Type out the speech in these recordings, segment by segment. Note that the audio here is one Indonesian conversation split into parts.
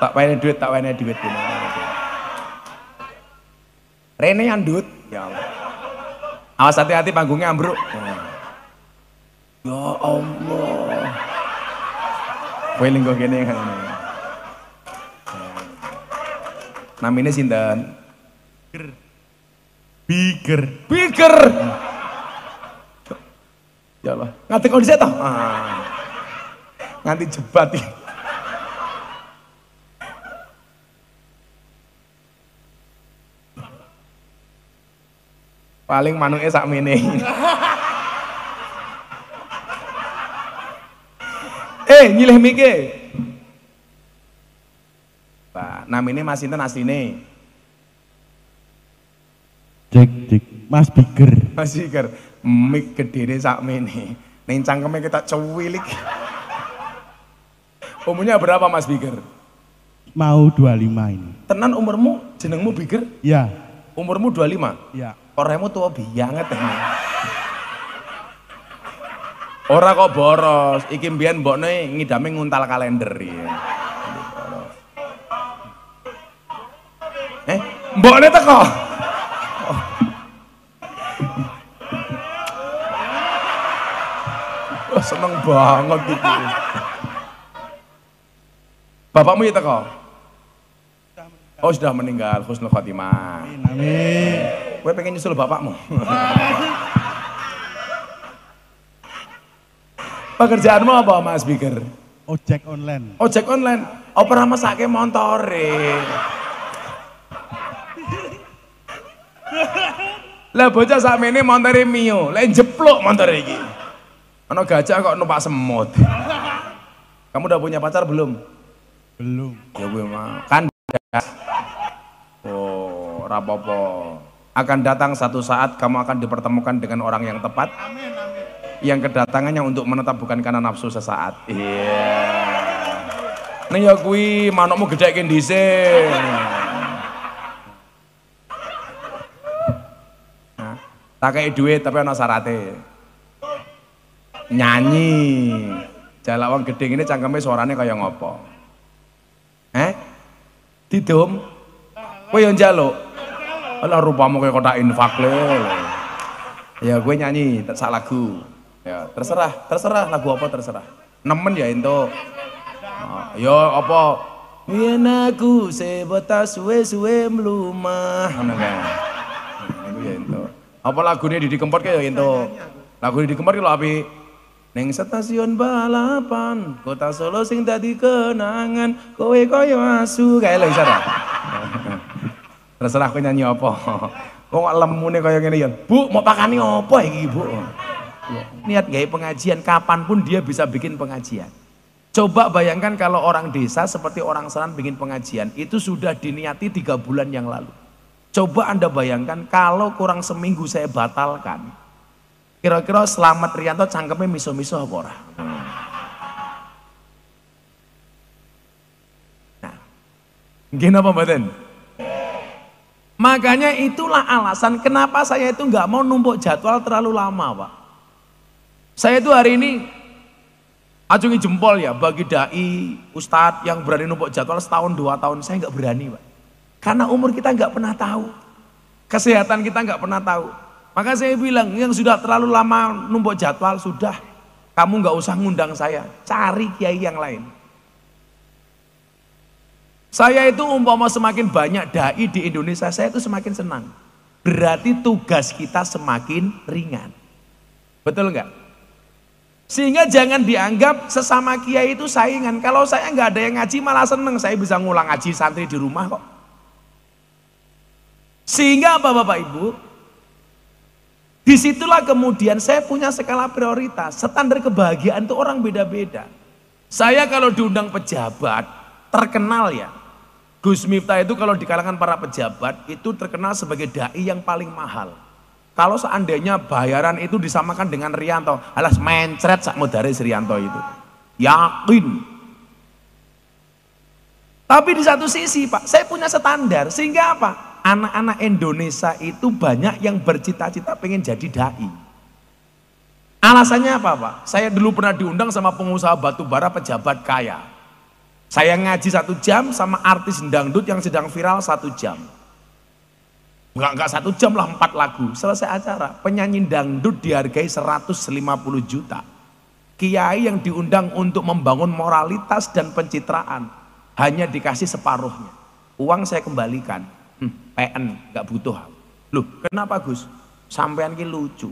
Tak wene duit, tak wene duit. Rene andut, ya Allah. Awas hati-hati panggungnya ambruk. Ya Allah. Kowe linggo kene kan. Namanya sinten? Biger. Biger. Ya Allah. Nganti kondisi toh? Nganti jebat iki. Paling manuke sakmene. Nyilih mike. Pak, namine Mas sinten asline? Cek, Mas Biger. Mas Biger. Mik gedene sakmene. Ning cangkeme kita cuwilik. Umurnya berapa Mas Biger? Mau 25 ini. Tenan umurmu, jenengmu Biger? Ya. Umurmu 25? Ya. Orangmu tua banget. Ora kok boros, iki mbiyen mbokne ngidame nguntal kalender ya. Mbokne teko. Wah, seneng banget iki. Bapakmu ya teko? Oh, sudah meninggal, husnul khotimah. Amin. Kowe pengen nyusul bapakmu? Pekerjaanmu apa Mas Biger? Ojek online. Ojek online? Apa ora mesake montore? Lah bocah sakmene montore Mio, lek jepluk montore iki. Ana gajah kok numpak semut. Kamu udah punya pacar belum? Belum. Ya gue mah. Kan oh, rapopo. Akan datang satu saat kamu akan dipertemukan dengan orang yang tepat. Amin, amin. Yang kedatangannya untuk menetap bukan karena nafsu sesaat. Iya. Nih ya kui manukmu gedhekke dhisik. Nah, tak kei duit tapi ana syarate. Nyanyi. Jalak wong gedhe ngene cangkeme suarane kaya ngopo? Didum. Kowe yo njaluk. Alah rupamu kaya kotak infak le. Ya gue nyanyi sak lagu. Ya, terserah lagu apa terserah. Nemen ya ento. Yo apa? Yen aku sebatas suwe-suwe mlumah. Ngono kae. Iku ya ento. Apa lagune Didi Kempot kae ya ento. Lagu Didi Kempot ki lho apik. Ning stasiun balapan, kota Solo sing dadi kenangan, kowe koyo asu kae lho iso ta. Terserah kowe nyanyi apa. Kok lemune kaya ngene ya. Bu, mau pakani apa iki, Bu? Niat gawe pengajian, kapanpun dia bisa bikin pengajian. Coba bayangkan kalau orang desa seperti orang Senan bikin pengajian, itu sudah diniati 3 bulan yang lalu. Coba Anda bayangkan kalau kurang seminggu saya batalkan, kira-kira Slamet Rianto cangkemnya miso-miso apa ora? Nah, gini apa mboten? Makanya itulah alasan kenapa saya itu nggak mau numpuk jadwal terlalu lama, Pak. Saya itu hari ini acungi jempol ya bagi dai, ustadz yang berani numpuk jadwal setahun 2 tahun, saya nggak berani, Pak. Karena umur kita nggak pernah tahu, kesehatan kita nggak pernah tahu. Maka saya bilang yang sudah terlalu lama numpuk jadwal sudah, kamu nggak usah ngundang saya, cari kiai yang lain. Saya itu umpama semakin banyak dai di Indonesia, saya itu semakin senang. Berarti tugas kita semakin ringan. Betul nggak? Sehingga jangan dianggap sesama kiai itu saingan. Kalau saya nggak ada yang ngaji malah seneng, saya bisa ngulang ngaji santri di rumah kok. Sehingga apa Bapak Ibu? Disitulah kemudian saya punya skala prioritas. Standar kebahagiaan itu orang beda-beda. Saya kalau diundang pejabat terkenal ya, Gus Miftah itu kalau di kalangan para pejabat itu terkenal sebagai dai yang paling mahal. Kalau seandainya bayaran itu disamakan dengan Rianto, alas mencret sak modare Rianto itu. Yakin. Tapi di satu sisi Pak, saya punya standar sehingga apa? Anak-anak Indonesia itu banyak yang bercita-cita pengen jadi dai. Alasannya apa Pak? Saya dulu pernah diundang sama pengusaha batu bara pejabat kaya. Saya ngaji 1 jam sama artis dangdut yang sedang viral 1 jam. Enggak 1 jam lah, 4 lagu. Selesai acara, penyanyi dangdut dihargai 150 juta. Kiai yang diundang untuk membangun moralitas dan pencitraan hanya dikasih separuhnya. Uang saya kembalikan. PN, nggak butuh. Loh, kenapa Gus? Sampean ki lucu.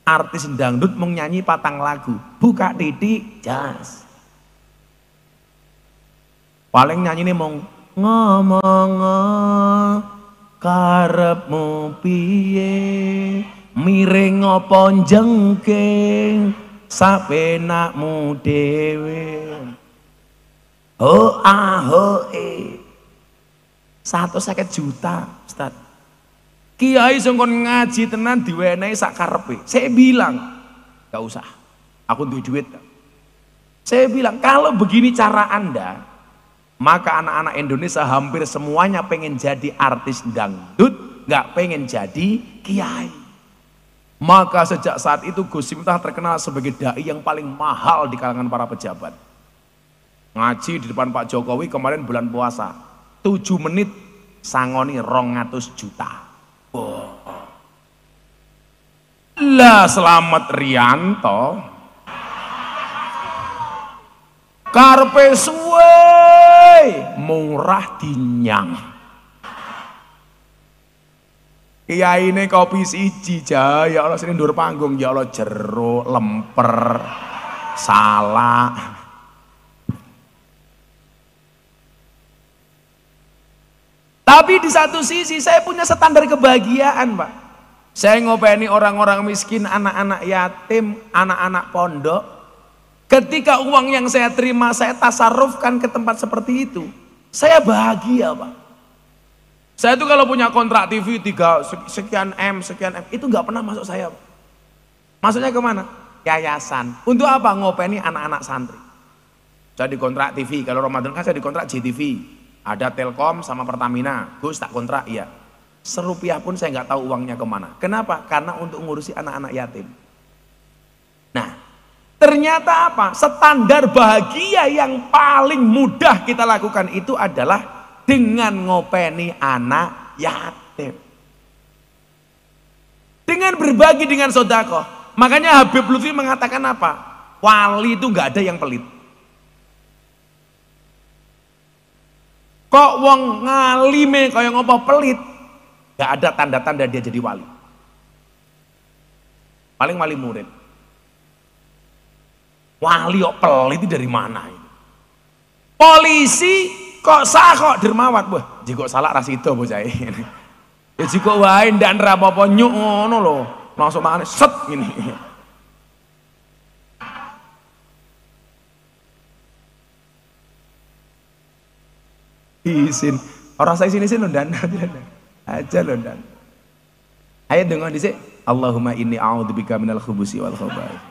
Artis dangdut mau nyanyi 4 lagu, buka titik, jas. Paling nyanyi nih mau ngomong karepmu piye, miring apa jengking, sapenakmu dhewe. Ho ah 150 juta, Ustaz. Kiai songkon ngaji tenan diwenehi sak karepe. Saya bilang, gak usah, aku duit duit. Saya bilang, kalau begini cara Anda, maka anak-anak Indonesia hampir semuanya pengen jadi artis dangdut, gak pengen jadi kiai. Maka sejak saat itu Gus Miftah terkenal sebagai dai yang paling mahal di kalangan para pejabat. Ngaji di depan Pak Jokowi kemarin bulan puasa, 7 menit sangoni 200 juta. Oh. Lah Selamat Rianto karpe suwe murah dinyang. Kiai ini kopi siji ja, ya Allah sini ndur panggung, ya Allah jeruk, lemper, salak. Tapi di satu sisi saya punya standar kebahagiaan, Pak. Saya ngopeni orang-orang miskin, anak-anak yatim, anak-anak pondok. Ketika uang yang saya terima saya tasarrufkan ke tempat seperti itu, saya bahagia, Pak. Saya tuh kalau punya kontrak TV 3 sekian M, itu nggak pernah masuk saya, Pak. Masuknya kemana? Yayasan. Untuk apa? Ngopeni anak-anak santri. Saya dikontrak TV, kalau Ramadan kan saya dikontrak JTV. Ada Telkom sama Pertamina, Gus tak kontrak, iya. Serupiah pun saya nggak tahu uangnya kemana. Kenapa? Karena untuk ngurusi anak-anak yatim. Nah, ternyata apa? Standar bahagia yang paling mudah kita lakukan itu adalah dengan ngopeni anak yatim. Dengan berbagi dengan sodako. Makanya Habib Lutfi mengatakan apa? Wali itu nggak ada yang pelit. Kok wong ngalime kaya ngopo pelit, gak ada tanda-tanda dia jadi wali. Paling wali murid. Wali kok pelit itu dari mana? Polisi kok sah kok dermawat, wah jika salah rasido bocah ini. Ya jika wae ndak nrapopo nyuk ngono lho, langsung mangane set ngene. Izin orang saya sini londan aja londan. Ayo dengar dhisik, Allahumma inni a'udzubika minal khubusi wal khaba'ith.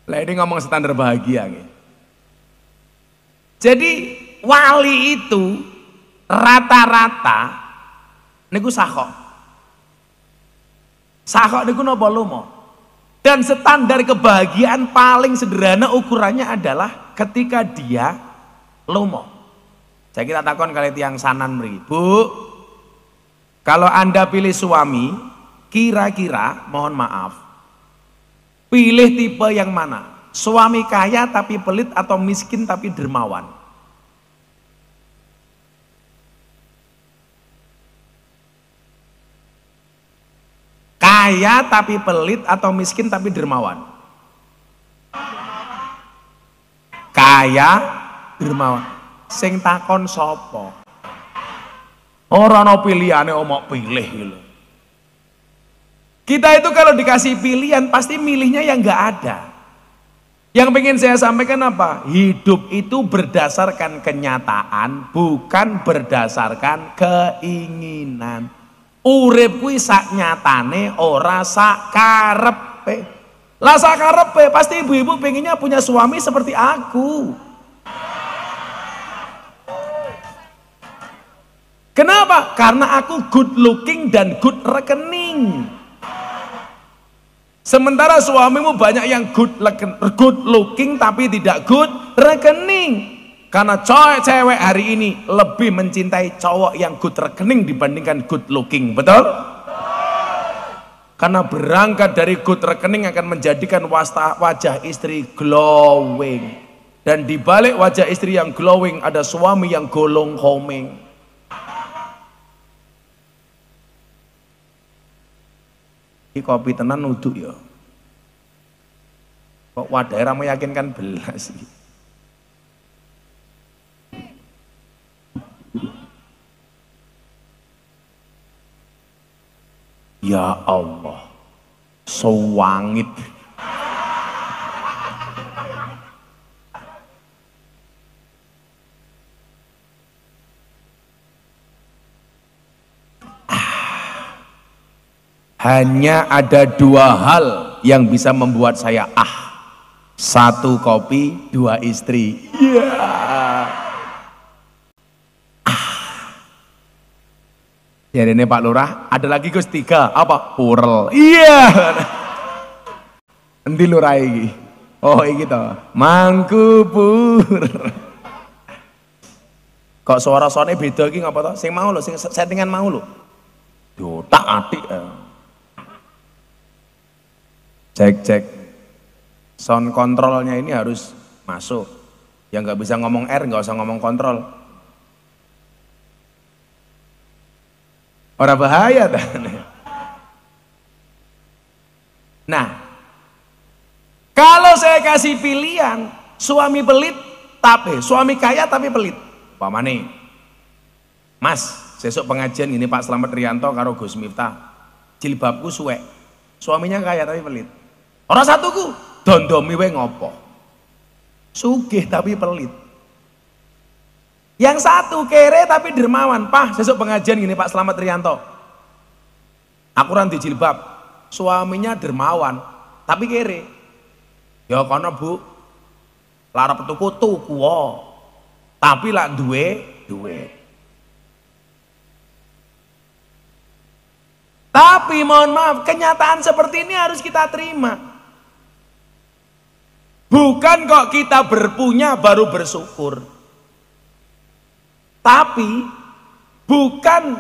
Lah ini ngomong standar bahagia nih. Jadi wali itu rata-rata niku sakok. Sakok niku napa lomo? Dan standar kebahagiaan paling sederhana ukurannya adalah ketika dia lomo. Saya kira takon kali tiang sanan mriki. Bu, kalau Anda pilih suami, kira-kira mohon maaf, pilih tipe yang mana? Suami kaya tapi pelit atau miskin tapi dermawan? Kaya tapi pelit atau miskin tapi dermawan? Kaya, dermawan. Sing takon sopo? Ora ana pilihane omok pilih gitu. Kita itu kalau dikasih pilihan pasti milihnya yang nggak ada. Yang pengen saya sampaikan apa? Hidup itu berdasarkan kenyataan, bukan berdasarkan keinginan. Urip kuwi sak nyatane ora sak karepe. Lah sak karepe pasti ibu-ibu pengennya punya suami seperti aku. Kenapa? Karena aku good looking dan good rekening. Sementara suamimu banyak yang good looking tapi tidak good rekening. Karena cewek hari ini lebih mencintai cowok yang good rekening dibandingkan good looking, betul? Karena berangkat dari good rekening akan menjadikan wajah istri glowing. Dan di balik wajah istri yang glowing ada suami yang golong homing. Ini kopi tenan nuduk ya. Kok wadahnya ra meyakinkan belas sih. Ya Allah, sewangit. Hanya ada dua hal yang bisa membuat saya satu kopi, dua istri. Ya ini Pak Lurah, ada lagi Gus tiga, apa? Purel. Iya. Endi Lurah iki? Oh iki to, Mangkubur. Kok suara-suaranya beda iki ngapa to? Sing mau lho, sing settingan mau lho. Yo tak atik. Cek. Sound kontrolnya ini harus masuk. Yang nggak bisa ngomong R nggak usah ngomong kontrol. Orang bahaya kan? Nah, kalau saya kasih pilihan suami pelit tapi suami kaya tapi pelit, pamane, Mas, sesuk pengajian ini Pak Slamet Rianto karo Gus Miftah, jilbabku suwek, suaminya kaya tapi pelit. Orang satuku dondomi we ngopo, sugih tapi pelit. Yang satu kere tapi dermawan. Pak, sesuk pengajian gini Pak Slamet Rianto, aku ranti jilbab, suaminya dermawan tapi kere. Ya kono Bu, lara tuku tapi lah duwe. Tapi mohon maaf, kenyataan seperti ini harus kita terima. Bukan kok kita berpunya baru bersyukur. Tapi bukan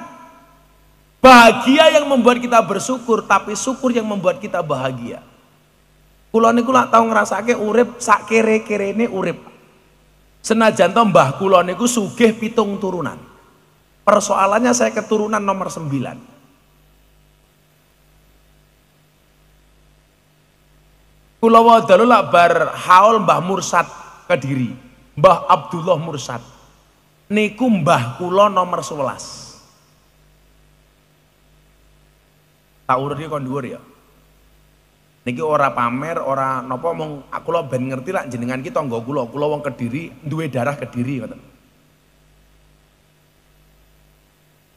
bahagia yang membuat kita bersyukur, tapi syukur yang membuat kita bahagia. Kula niku lak tau ngrasake urip sak kere-kerene urip. Senajan to mbah kula niku sugih 7 turunan. Persoalannya saya keturunan nomor 9. Kula wadalu lak bar haul Mbah Mursad Kediri, Mbah Abdullah Mursad. Niku mbah kula nomor 11. Tak urut iki kon dhuwur ya. Niki ora pamer, ora napa mung kula ben ngerti lak jenengan ki tangga kula wong Kediri, duwe darah Kediri ngoten.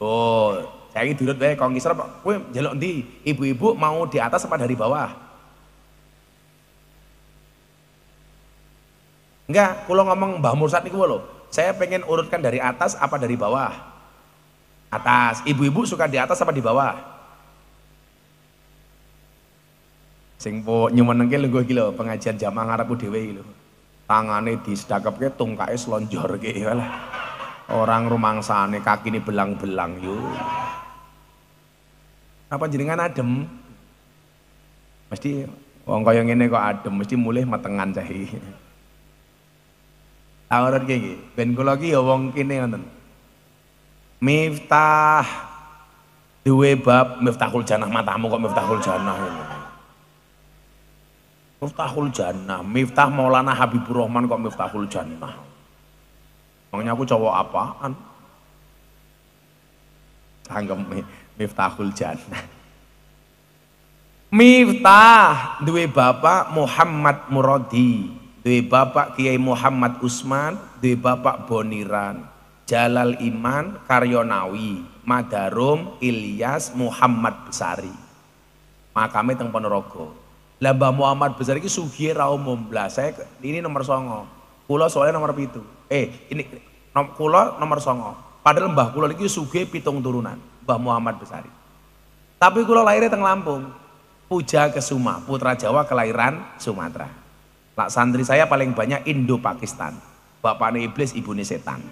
Oh, saya iki durut wae kok ngisor kowe njaluk ndi? Ibu-ibu mau di atas apa dari bawah? Enggak, kula ngomong Mbah Mursad niku lho. Saya pengen urutkan dari atas apa dari bawah? Atas. Ibu-ibu suka di atas apa di bawah? Sing po nyumenengke lho iki lho pengajian jamaah ngarepku dhewe iki lho. Tangane disedakepke tungkae slonjorke walah. Orang rumangsane kakine belang-belang yo. Apa jenengan adem? Mesti wong kaya ngene kok adem, mesti mulih metengan cahe. Awalnya kayak ben kula ki ya wong kene ngoten. Miftah duwe bab Miftahul Jannah, matamu kok Miftahul Jannah ngono. Miftahul Jannah, Miftah Maulana Habibur Rahman kok Miftahul Jannah. Makanya aku cowok apaan? Anggap Miftahul Jannah. Miftah duwe bapak Muhammad Muradi, duwe bapak Kiai Muhammad Usman, duwe bapak Boniran, Jalal Iman, Karyonawi, Madarum, Ilyas, Muhammad Besari. Makame teng Ponorogo. Lah Mbah Muhammad Besari iki sugih ra umum. Lah saya ini nomor 9. Kula soalnya nomor 7. Ini kula nomor 9. Padahal mbah kula iki sugih 7 turunan, Mbah Muhammad Besari. Tapi kula lahirnya teng Lampung. Puja Kesuma, putra Jawa kelahiran Sumatera. Lak santri saya paling banyak Indo-Pakistan. Bapaknya iblis, ibunya setan.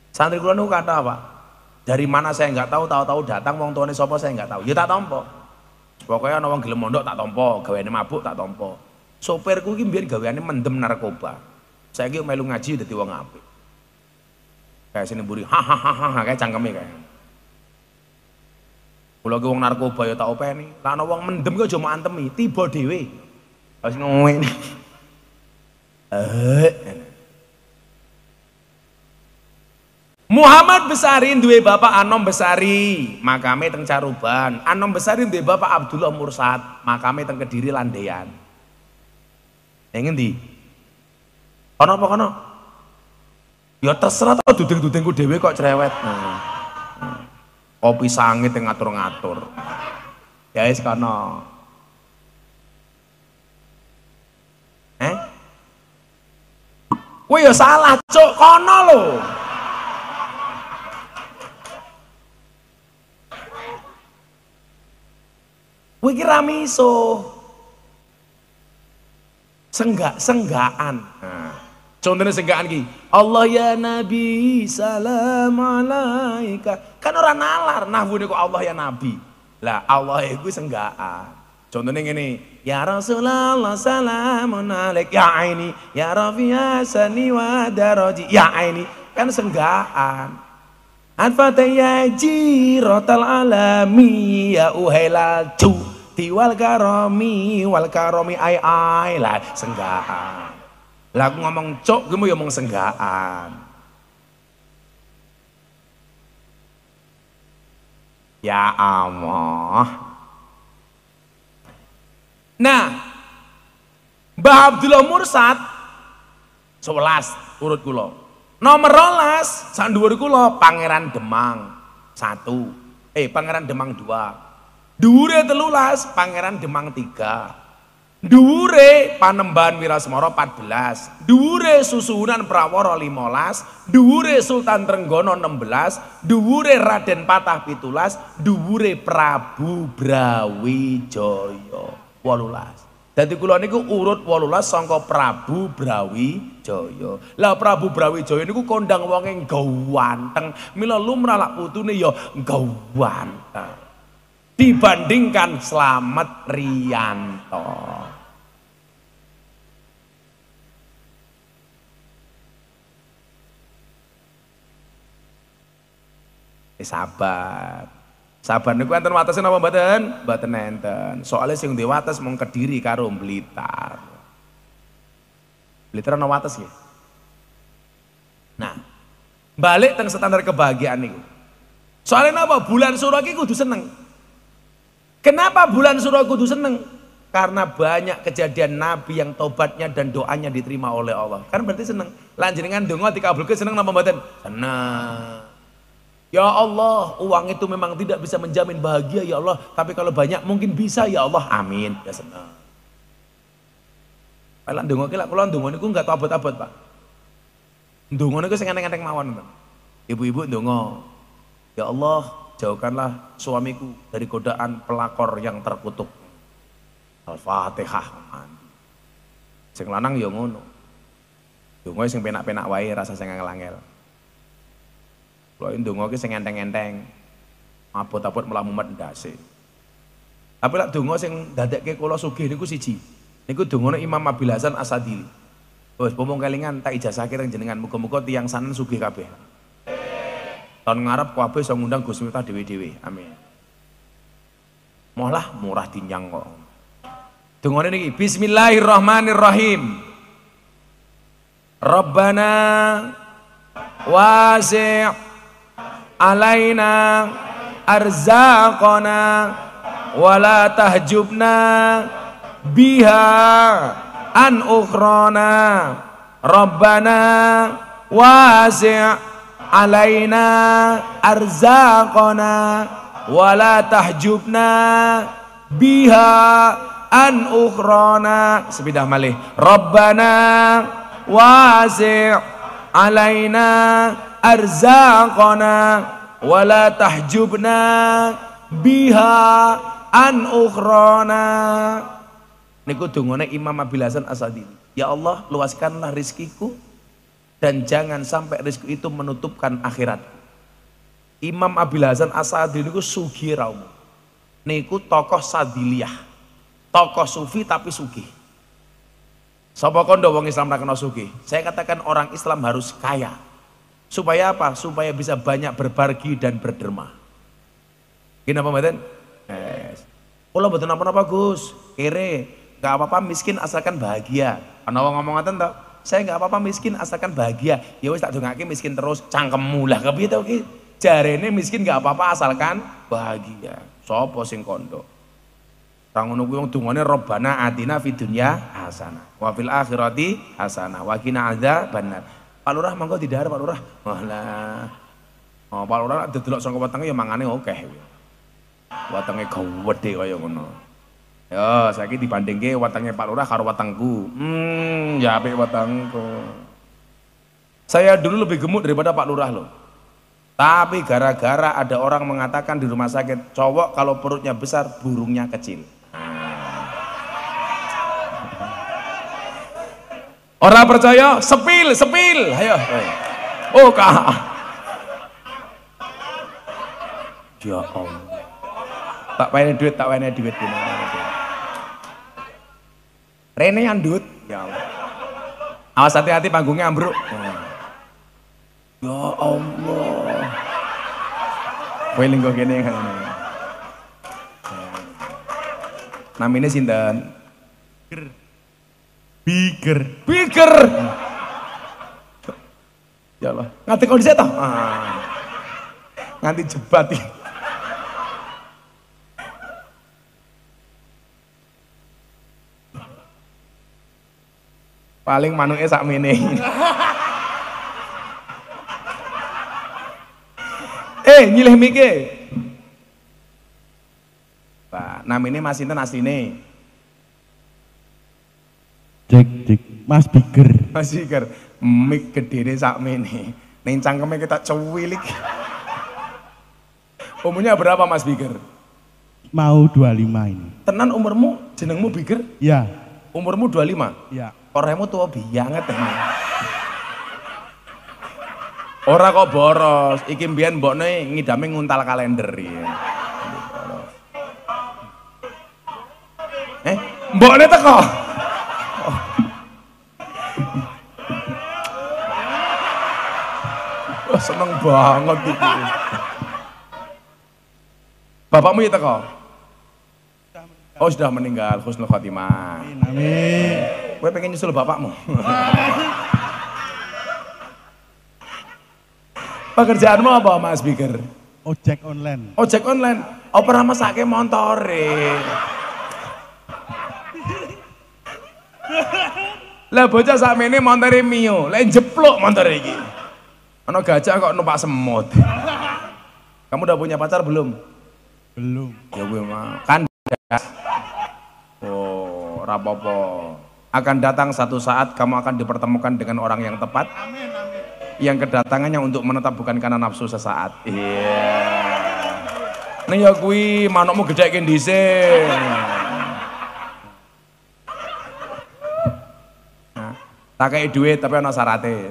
Santri kula niku kata apa? Dari mana saya nggak tahu, tahu-tahu datang wong tuane sapa saya nggak tahu. Ya tak tampa. Pokoknya ana wong gelem mondok tak tampa, gaweane mabuk tak tampa. Sopirku iki mbiyen gaweane mendem narkoba. Saiki melu ngaji dadi wong apik. Kayak sini mburi hahaha kayak cangkeme kayak. Kula ki wong narkoba ya tak openi. Lah ana wong mendem ki aja mau antemi, tiba dhewe. Wis ngene. Muhammad Besari duwe bapak Anom Besari, makame teng Caruban. Anom Besari duwe bapak Abdullah Mursad, makame teng Kediri Landean. Yang ngendi? Ana apa kono? Ya terserah to duding-dudingku dhewe kok cerewet. Kopi sangit yang ngatur-ngatur. Ya wis kono. Kowe ya salah, Cuk, kono lho. Kowe iki ra miso. Senggaan. Nah, contohnya senggaan ki. Allah ya Nabi salam alaika. Kan orang nalar nahwune kok Allah ya Nabi. Lah Allah iku senggaan. Contohnya ngene, ya Rasulullah salamun alaik ya aini ya Rafi'a sani wa daraji ya aini. Kan senggaan. Al-Fatihah jirotal alami ya uhailal ju diwal karomi ai lah senggaan. Lah aku ngomong cok kamu ya ngomong senggaan. Ya Allah. Nah, Mbah Abdullah Mursad 11 urut kula. Nomor 12 sak dhuwur kula Pangeran Demang 1. Pangeran Demang 2. Dhuwure 13 Pangeran Demang 3. Dhuwure Panembahan Wirasmara 14. Dhuwure Susuhunan Prawara 15. Dhuwure Sultan Trenggono 16. Dhuwure Raden Patah 17. Dhuwure Prabu Brawijaya 18. Dadi kula niku urut 18 sangka Prabu Brawijaya. Lah Prabu Brawijaya niku kondang wonge gawanteng. Mila lumrah lak putune ya gawanteng. Dibandingkan Slamet Riyanto. Sabar. Sabar niku enten watese napa mboten? Mboten enten. Soale sing ndek wates mung Kediri karo Blitar. Blitar ana wates nggih. Nah, balik teng standar kebahagiaan niku. Soale napa? Bulan Suro iki kudu seneng. Kenapa bulan Suro kudu seneng? Karena banyak kejadian Nabi yang tobatnya dan doanya diterima oleh Allah. Kan berarti seneng. Lan jenengan donga dikabulke seneng napa mboten? Seneng. Ya Allah, uang itu memang tidak bisa menjamin bahagia ya Allah, tapi kalau banyak mungkin bisa ya Allah, amin. Ya senang. Kalau ndonga ki lak kula ndonga niku enggak tau abot-abot, Pak. Ndonga niku sing enteng-enteng mawon, Pak. Ibu-ibu ndonga. Ya Allah, jauhkanlah suamiku dari godaan pelakor yang terkutuk. Al-Fatihah. Sing lanang ya ngono. Ndonga sing penak-penak wae, rasa sing angel-angel. Kalau ndonga ki sing enteng-enteng, abot-abot malah mumet ndase. Tapi lek donga sing dadekke kula sugih niku siji. Niku dongane Imam Abil Hasan Asadili. Wes pomong kelingan tak ijazahke reng jenengan muga-muga tiyang sanen sugih kabeh. Tahun ngarep kabeh iso ngundang Gus Miftah dhewe-dhewe. Amin. Mohlah murah dinyang kok. Dongane niki Bismillahirrahmanirrahim. Rabbana wasi' alaina arzaqana wala tahjubna biha an ukhrana Rabbana wasi' alaina arzaqana wala tahjubna biha an ukhrana. Sepidah malih Rabbana wasi' alaina arzaqana wala tahjubna biha an ukhrana. Niku dungane Imam Abil Hasan Asadili. Ya Allah, luaskanlah rizkiku dan jangan sampai rizki itu menutupkan akhiratku. Imam Abil Hasan Asadili niku sugih ra umum. Niku tokoh Sadiliyah. Tokoh sufi tapi sugih. Sapa kondo wong Islam ra kena sugih? Saya katakan orang Islam harus kaya. Supaya apa? Supaya bisa banyak berbagi dan berderma. Gini apa mboten? Kula mboten napa-napa Gus, kere, gak apa-apa miskin asalkan bahagia. Ana wong ngomong ngoten to, saya gak apa-apa miskin asalkan bahagia. Ya wis tak dongake miskin terus, cangkemmu lah kepiye to iki? Jarene miskin gak apa-apa asalkan bahagia. Sopo sing kondo? Ra ngono kuwi wong dungane Robbana atina fid dunya hasanah wa fil akhirati hasanah wa qina adzabannar. Pak Lurah monggo didahar Pak Lurah. Walah. Oh, Pak Lurah dedelok saka wetenge ya mangane akeh. Wetenge gede kaya ngono. Ya, saiki dibandingke wetenge Pak Lurah karo wetengku. Ya apik wetengku. Saya dulu lebih gemuk daripada Pak Lurah loh. Tapi gara-gara ada orang mengatakan di rumah sakit, cowok kalau perutnya besar, burungnya kecil. Orang percaya, sepil, ayo. Oh kak. Ya Allah. Tak wene duit. Rene andut. Ya Allah. Awas hati-hati panggungnya ambruk. Ya Allah. Kowe linggo kene kan. Namine sinten? Biger. Ya Allah, nganti kondisi toh? Nganti jebat. Paling manuke sakmene. Nyilih mike. Pak, namine Mas sinten asline? Cek, Mas Biger. Mas Biger, mik gedene sakmene. Ning cangkeme kita cuwilik. Umurnya berapa Mas Biger? Mau 25 ini. Tenan umurmu, jenengmu Biger? Ya. Umurmu 25? Ya. Orangmu tua banget ini. Ora kok boros, iki mbiyen mbokne ngidame nguntal kalender ya. Mbokne teko. Oh, seneng banget iki. Bapakmu ya teko? Oh, sudah meninggal, husnul khotimah. Amin. Gue pengen nyusul bapakmu. Pekerjaanmu apa Mas Biger? Ojek online. Ojek online? Apa ora mesake montore? Lah bocah sakmene montore Mio, lek jepluk montore iki. Ana gajah kok numpak semut. Kamu udah punya pacar belum? Belum. Ya gue mah kan. Oh, rapopo. Akan datang satu saat kamu akan dipertemukan dengan orang yang tepat. Amin. Yang kedatangannya untuk menetap bukan karena nafsu sesaat. Iya. Nih ya kui manukmu gedekin dhisik. Nah, tak kei duit tapi ana syarate.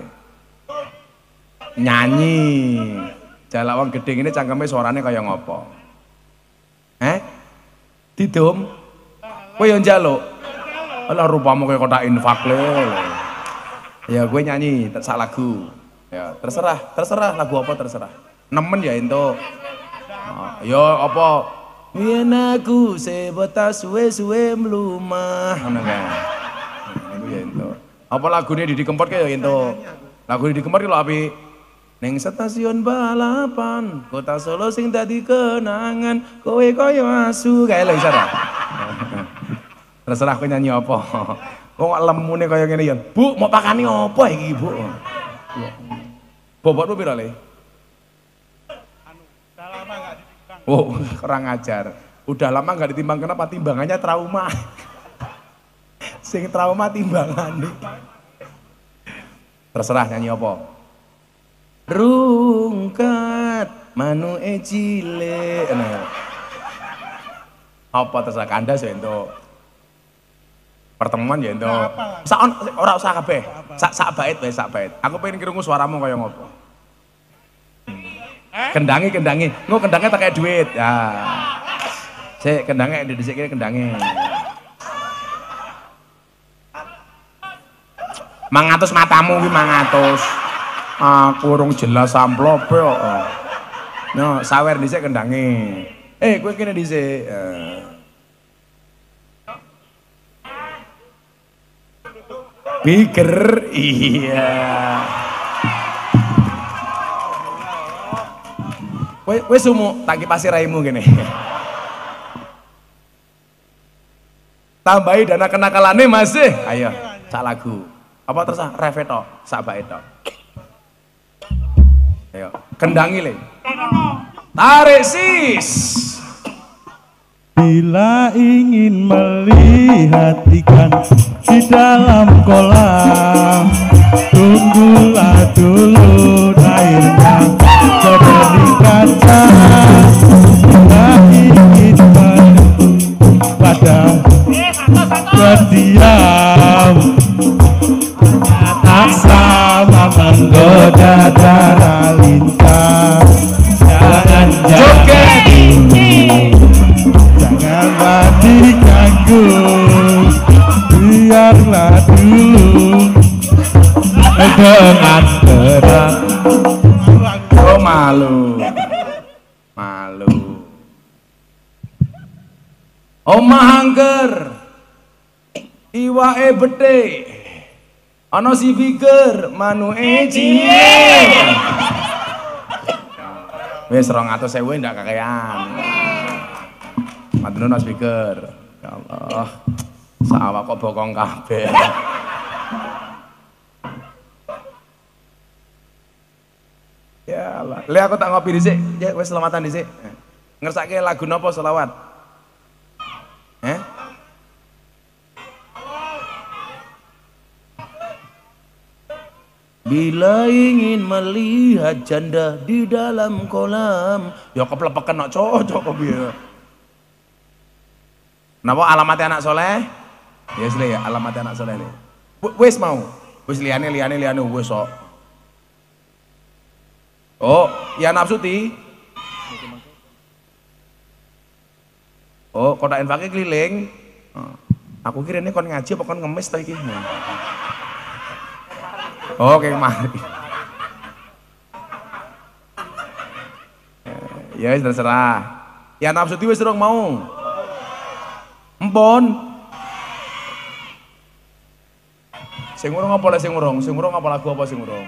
Nyanyi. Jalak wong gedhe ngene cangkeme suarane kaya ngopo? Didum. Kowe yo njaluk. Alah rupamu kaya kotak infak le. Ya gue nyanyi sak lagu. Ya, terserah lagu apa terserah. Nemen ya ento. Ya apa? Yen aku sebeta suwe-suwe mlumah ngono kae. Niku ya ento. Apa lagune Didi Kempot kae ya ento. Lagu Didi Kempot ki lho apik. Ning stasiun balapan, kota Solo sing dadi kenangan, kowe kaya asu kae lho isara. Terserah kowe nyanyi apa. Kok lemune kaya ngene ya. Bu, mau pakani apa iki, Bu? Bobotmu piro le? Udah lama enggak ditimbang. Oh, kurang ajar. Udah lama enggak ditimbang, kenapa? Timbangannya trauma. Sing trauma timbangane. Terserah nyanyi apa? Rungkat manu cilik. Apa terserah kandas ya entuk. Pertemuan ya entuk. Ora usah kabeh. Sak bait wae, sak bait. Aku pengen krungu suaramu kaya ngopo. Kendangi. Engko kendangnya tak kayak duit. Ya. Sik kendangnya dhisik kene kendangnya. 500 matamu ki 500. Aku urung jelas amplope kok. Yo sawer dhisik kendangnya. Kowe kene dhisik. Biger, iya. Wes sumu, tak kipasi raimu gini. Tambahi dana kenakalane masih. Ayo, sak lagu. Apa terus ref tok, sak bae tok. Ayo, kendangi le. Tarik sis. Bila ingin melihat ikan di dalam kolam, tunggulah dulu airnya jernih kaca. Bila ingin pada berdiam, tak sama menggoda darah lintang. Jangan joget janganlah diganggu, biarlah dulu dengan terang. Oh malu. Omah angker, iwake bedhe, ana si biger, manuke cilik. Wis 200.000 ndak kakean. Matur nuwun speaker. Ya Allah. Sawah kok bokong kabeh. Ya Allah. Le aku tak ngopi dhisik. Ya wis selamatan dhisik. Ngersake lagu napa selawat? Bila ingin melihat janda di dalam kolam. Ya keplepekan kok cocok kok piye. Napa alamatnya anak soleh? Ya sile ya, alamatnya anak soleh. Wis mau. Wis liane wis kok. Oh, ya nafsuti. Oh, kotak infaknya keliling. Aku kira ini kon ngaji apa kon ngemis ta iki. Oh, kayak mari. Ya wis terserah. Ya nafsuti wis durung mau. Empon. Sing urung apa le sing urung? Sing urung apa lagu apa sing urung?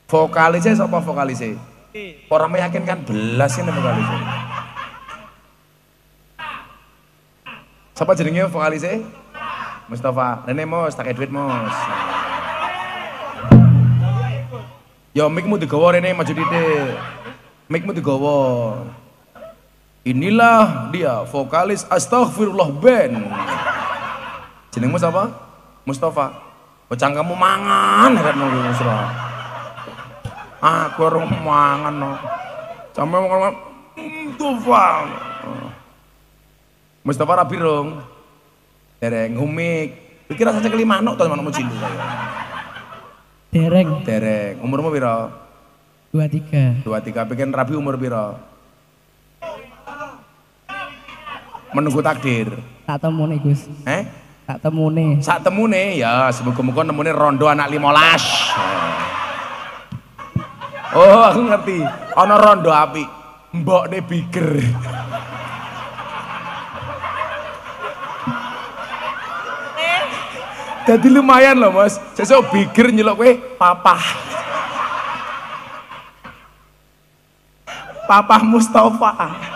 Vokalisnya sapa vokalisnya? Orang meyakinkan belas ini vokalisnya. Siapa jenenge vokalisnya? Mustafa. Rene Mos, tak duit Mos. Yo mikmu digawa rene maju titik. Mikmu digawa. Inilah dia vokalis Astaghfirullah Band. Jenengmu siapa? Mustafa. Bocang kamu mangan kan mau Musra. Aku orang mangan no. Sampai ngomong Mustafa. Mustafa rapi dong. Dereng humik. Pikir rasanya kelima no tuh mana mau cindu saya. Dereng. Umurmu piro? 23. Bikin rabi umur piro? Menunggu takdir. Tak temune Gus. Tak temune. Sak temune ya semoga-moga nemune rondo anak 15. Oh aku ngerti. Ana rondo api. Mbokne biger. Jadi lumayan loh Mas. Sesuk biger nyeluk kowe papa. Papa Mustafa.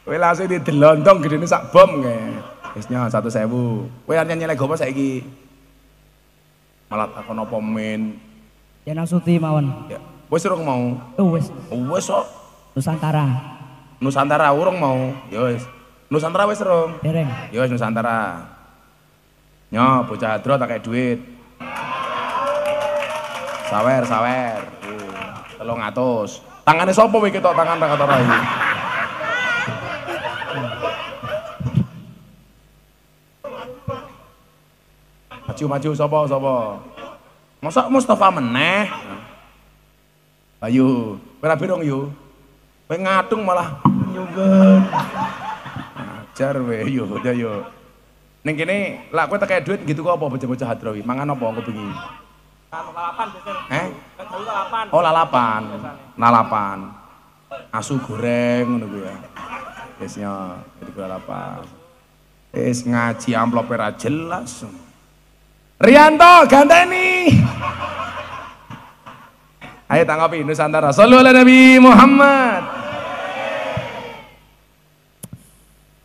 Kowe langsung didelondong gedene sak bom nge. Wis nyo 100.000. Kowe arep nyelek apa saiki? Malah takon apa men. Ya nafsuti mawon. Ya, wis urung mau. Wis. Wis kok. Nusantara. Nusantara urung mau. Ya wis. Nusantara wis urung. Dereng. Ya wis Nusantara. Nyo bocah hadro tak kayak duit. Sawer. 300. Tangane sapa kowe ketok tangan tak kata rai. Maju sapa? Mosok Mustafa meneh. Ayo, kowe rapi dong yo. Kowe ngadung malah nyumbang. Ajar we yo, yo. Ning kene lak kowe tekek duit gitu kok apa bocah-bocah hadrawi? Mangan apa engko bengi? Lalapan biasanya. Lalapan. Oh, lalapan. Asu goreng ngono kuwi ya. Wesnya jadi lalapan. Wis ngaji amplop ora jelas. Rianto ganteni. Ayo tanggapi Nusantara. Shallu ala Nabi Muhammad.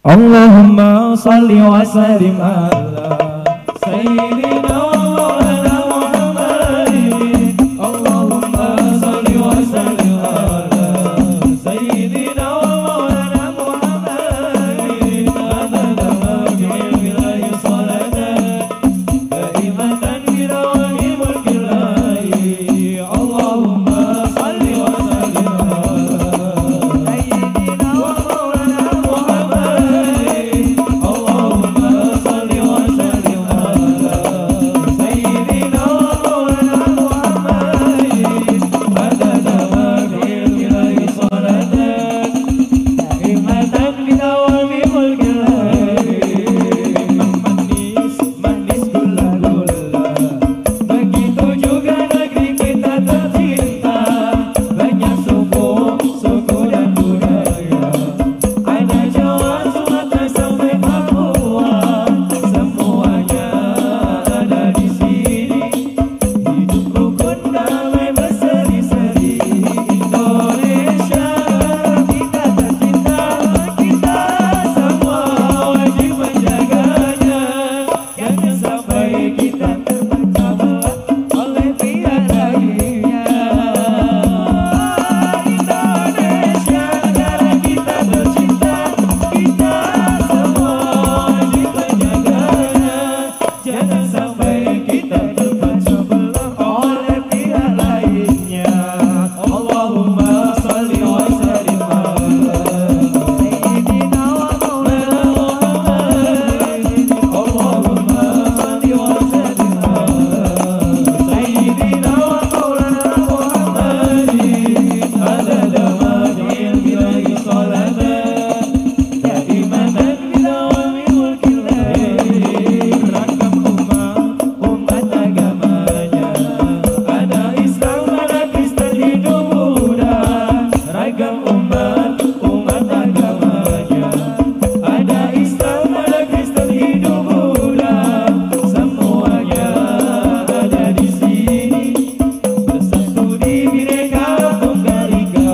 Allahumma shalli wa sallim ala sayyidina Maulana Muhammadin. Allahumma shalli wa sallim ala sayyidina Maulana Muhammadin. Adada ma fi wilayah salatan daimatan bi dawami mulkillahi. Allahumma shalli wa sallim ala sayyidina Maulana Muhammadin. Allahumma shalli wa sallim ala sayyidina Maulana Muhammadin. Adada ma fi wilayah salatan daimatan bi dawami mulkillahi. Manis gula gula, begitu juga negeri kita tercinta. Banyak suku dan budaya, ada Jawa, Sumatera sampai Papua. Semuanya ada di sini, hidup rukun damai berseri-seri. Indonesia kita tercinta, kita semua wajib menjaganya. Jangan sampai kita terpecah belah oleh pihak lainnya. Indonesia negara kita tercinta, kita semua wajib menjaganya. Jangan sampai kita terpecah belah oleh pihak lainnya. Allahumma shalli wa sallim ala sayyidina Maulana Muhammadin. Allahumma shalli wa sallim ala sayyidina Maulana Muhammadin. Adada ma fi wilayah salatan daimatan bi dawami mulkillahi. Ragam umat agamanya, ada Islam, ada Kristen, Hindu, Buddha. Ragam umat agamanya, ada Islam, ada Kristen, Hindu, Buddha. Semuanya ada di sini, bersatu di Bhinneka Tunggal Ika.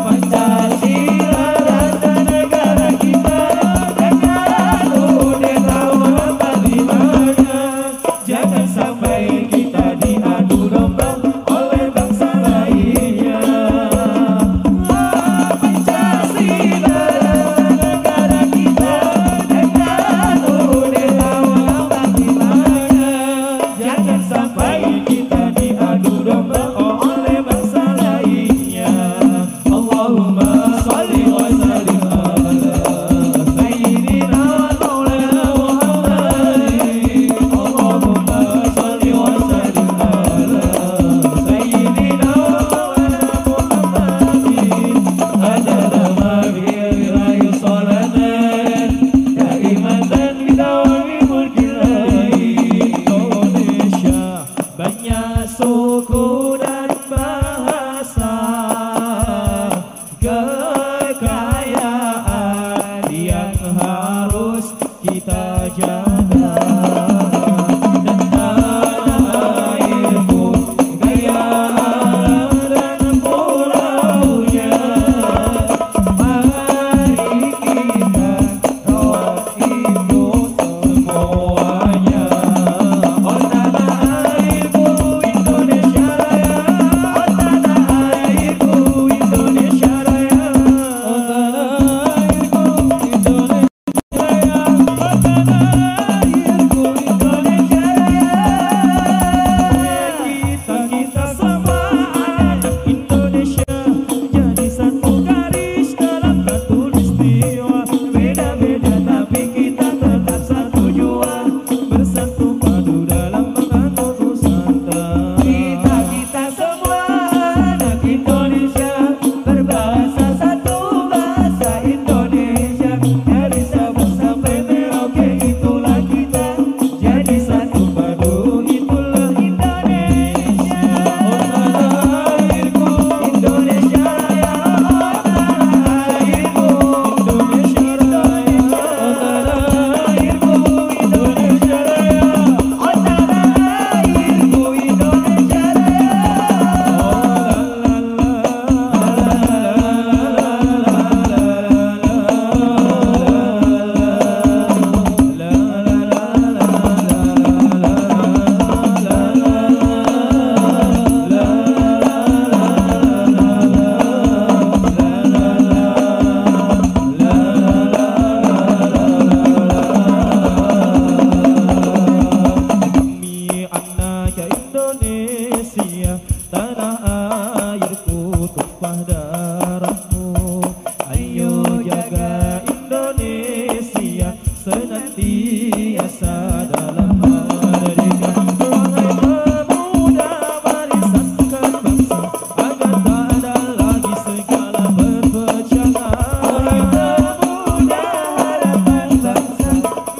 Pancasila rasa negara kita, jangan kudeta orang di mana. Jangan sampai kita diadu domba oleh bangsa lainnya. Pancasila rasa negara kita, jangan kudeta orang di mana. Jangan sampai kita diadu domba oleh bangsa lainnya. Allahumma shalli wa sallim ala sayyidina Maulana Muhammadin. Allahumma shalli wa sallim ala sayyidina Maulana Muhammadin. Adada ma fi wilayah salatan daimatan bi dawami mulkillahi. Indonesia banyak suku dan bahasa, kekayaan yang harus kita jaga. Dan tanah airku kaya alam dan pulaunya. Mari kita rawat hidup semuanya. Oh tanah airku Indonesia Raya, oh tanah airku Indonesia Raya, oh tanah airku Indonesia Raya, oh tanah senantiasa dalam merdeka. Wahai pemuda barisan bangsa, agar tak ada lagi segala perpecahan. Wahai pemuda harapan bangsa,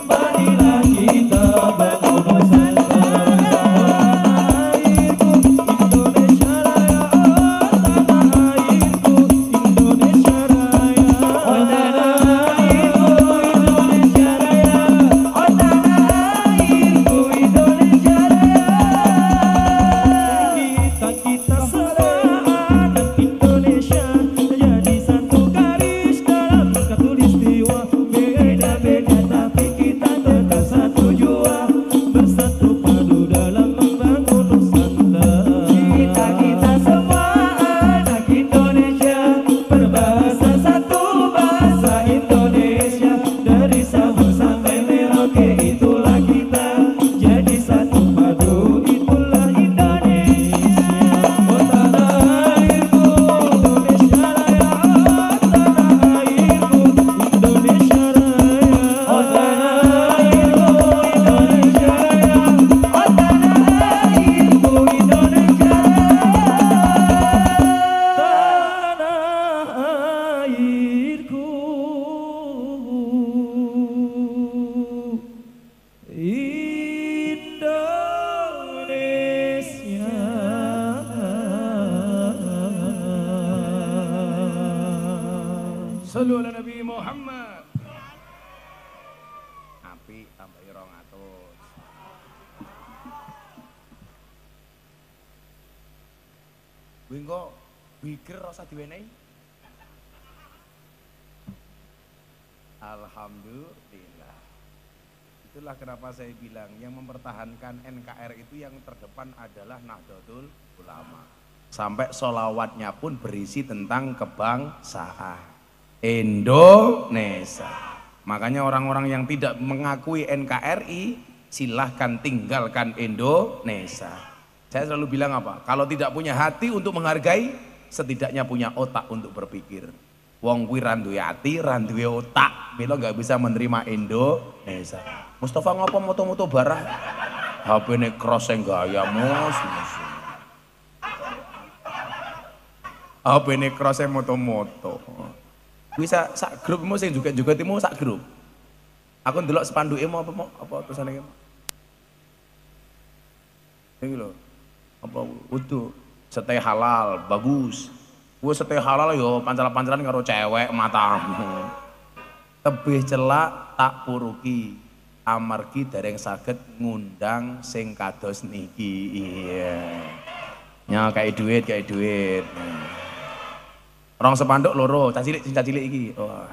marilah kita bangun Nusantara. Airku Indonesia Raya, oh tanah airku Indonesia Raya, oh tanah airku Indonesia Raya, oh tanah airku Indonesia Raya. Kita semua anak Indonesia jadi satu garis dalam khatulistiwa. Beda-beda tapi kita tetap satu jua, bersatu padu dalam membangun Nusantara. Kita semua anak Indonesia, berbahasa satu bahasa Indonesia. Dari Sabang sampai Merauke itulah kita, jadi satu padu itulah Indonesia. Oh tanah airku Indonesia Raya, oh tanah airku Indonesia Raya, oh tanah airku Indonesia Raya, tanah airku Indonesia. Sallu ala Nabi Muhammad. Api tambah 200. Kuwi kok pikir rasa diwenehi. Alhamdulillah. Itulah kenapa saya bilang yang mempertahankan NKRI itu yang terdepan adalah Nahdlatul Ulama. Sampai sholawatnya pun berisi tentang kebangsaan Indonesia. Makanya orang-orang yang tidak mengakui NKRI silahkan tinggalkan Indonesia. Saya selalu bilang apa? Kalau tidak punya hati untuk menghargai, setidaknya punya otak untuk berpikir. Wong kuwi ra duwe ati, ra duwe otak, mila nggak bisa menerima Indonesia. Mustafa ngopo moto-moto barang? HP-ne crossing gaya mus. HP-ne crossing moto-moto. Kuwi sak grupmu sing juga timu sak grup. Aku ndelok sepanduke mau apa tulisane iki. Iki lho. Apa utuh stay halal bagus. Gue stay halal yo pancalan-pancalan karo cewek matamu. Tebih celak tak puruki amargi dereng saged ngundang sing kados niki. Iya. Ya kayak duit. Orang sepanduk loro, cacilik iki. Wah.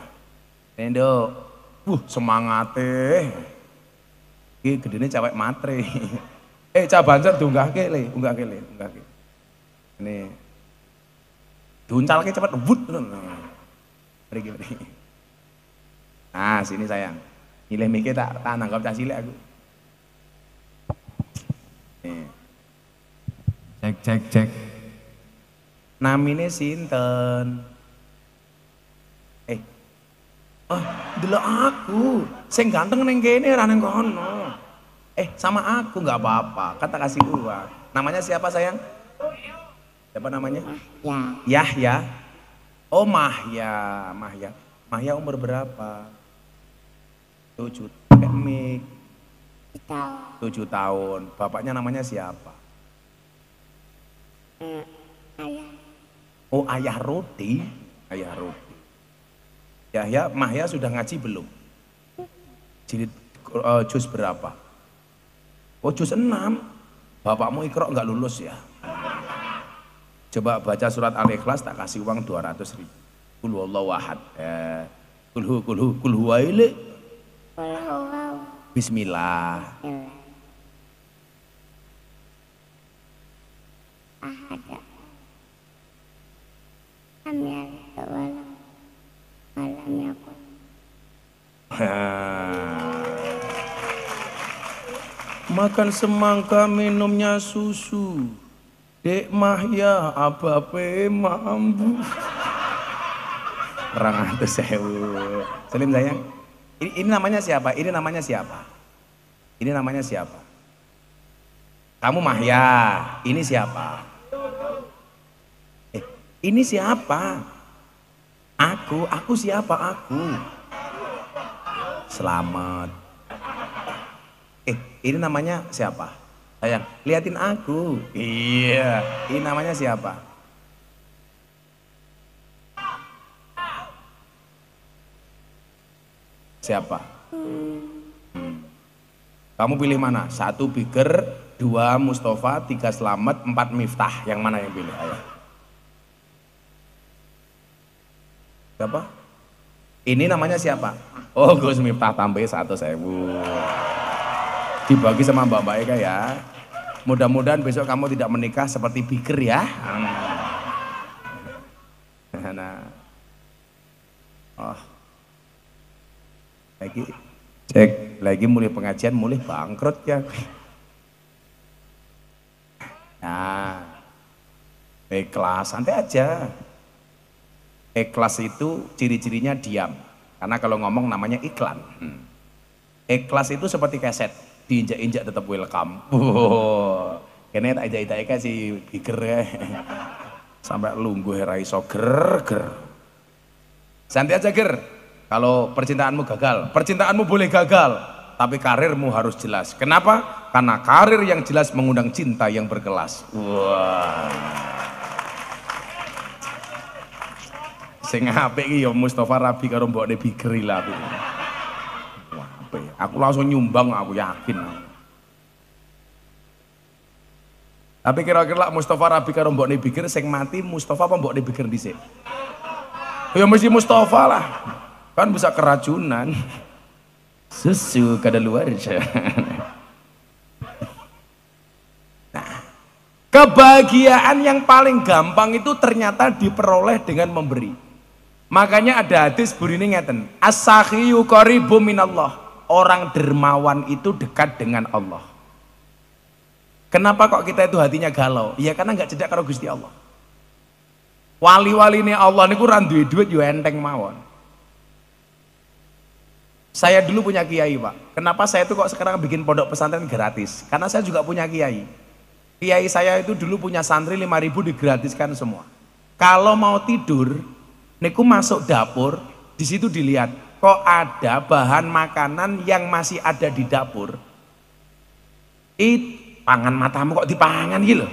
Tendo. Semangate. Iki gedene cewek matre. Cah Banjar diunggahke le. Ini diuncalke cepet wut. Mriki. Nah, sini sayang. Milih mikir tak nanggap cah cilik aku. Cek. Namine sinten? Delok aku. Sing ganteng ning kene ra ning kono. Sama aku nggak apa-apa, kata kasih uang. Namanya siapa sayang? Siapa namanya? Yahya. Oh Mahya. Mahya umur berapa? 7 tahun. Bapaknya namanya siapa? Oh Ayah Roti. Yahya, Mahya sudah ngaji belum? Jilid juz berapa? Oh juz 6. Bapakmu Iqra nggak lulus ya? Coba baca surat Al-Ikhlas tak kasih uang 200.000. Qul huwallahu ahad. Qul huwa ile. Bismillah. Ahad. Makan semangka minumnya susu. Dek Mahya abape mambu. 200.000. Salim sayang. Ini namanya siapa? Ini namanya siapa? Ini namanya siapa? Kamu Mahya, ini siapa? Ini siapa? Aku siapa? Aku. Selamat. Ini namanya siapa? Sayang, liatin aku. Iya, ini namanya siapa? Siapa? Kamu pilih mana? 1 Biker, 2 Mustafa, 3 Slamet, 4 Miftah. Yang mana yang pilih? Ayo. Siapa? Ini namanya siapa? Oh, Gus Miftah tambah 1.000. Dibagi sama Mbak Eka ya. Mudah-mudahan besok kamu tidak menikah seperti Biker ya. Nah. Oh. Lagi mulai pengajian mulai bangkrut ya. Nah, ikhlas, santai aja. Ikhlas itu ciri-cirinya diam. Karena kalau ngomong namanya iklan. Ikhlas itu seperti keset, diinjak-injak tetap welcome. Kene tak injak-injak si Biker ya. Sampai lungguh rai iso ger. Santai aja ger. Kalau percintaanmu gagal, percintaanmu boleh gagal, tapi karirmu harus jelas. Kenapa? Karena karir yang jelas mengundang cinta yang berkelas. Wah. Sing apik iki ya Mustafa Rabi karo mbokne Bigri lah aku. Wah, apik. Aku langsung nyumbang, aku yakin. Tapi kira-kira Mustafa Rabi karo mbokne Bigri sing mati Mustafa apa mbokne Bigri dhisik? Ya mesti Mustafa lah. Kan bisa keracunan. Susu kadaluarsa. Nah, kebahagiaan yang paling gampang itu ternyata diperoleh dengan memberi. Makanya ada hadis burine ngeten, as-sakhiyu qaribu minallah. Orang dermawan itu dekat dengan Allah. Kenapa kok kita itu hatinya galau? Ya karena nggak cedak karo Gusti Allah. Wali-wali ini Allah niku ra duwe duit yo enteng mawon. Saya dulu punya kiai Pak. Kenapa saya itu kok sekarang bikin pondok pesantren gratis? Karena saya juga punya kiai. Kiai saya itu dulu punya santri 5.000 digratiskan semua. Kalau mau tidur, niku masuk dapur, di situ dilihat kok ada bahan makanan yang masih ada di dapur. Pangan matamu kok dipangan gitu.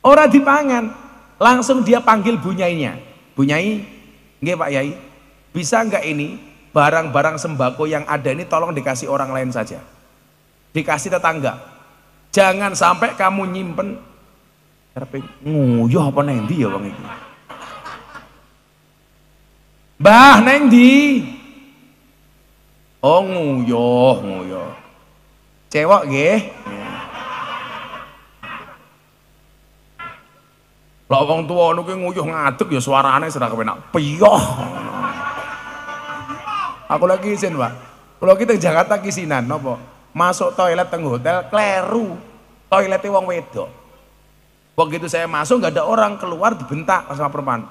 Orang dipangan, langsung dia panggil bunyainya. Bunyai, nggih Pak Yai, bisa nggak ini barang-barang sembako yang ada ini tolong dikasih orang lain saja, dikasih tetangga, jangan sampai kamu nyimpen. Nguyuh apa neng di ya bang ini? Mbah neng di? Oh nguyuh. Cewek nggih. Lah wong tuwa niku nguyuh ngadeg ya suarane sedang kepenak piyoh. Aku lagi izin Pak, kalau kita Jakarta kisinan, nopo masuk toilet teng hotel, kleru toiletnya wong wedok. Begitu saya masuk nggak ada orang, keluar dibentak sama perempuan.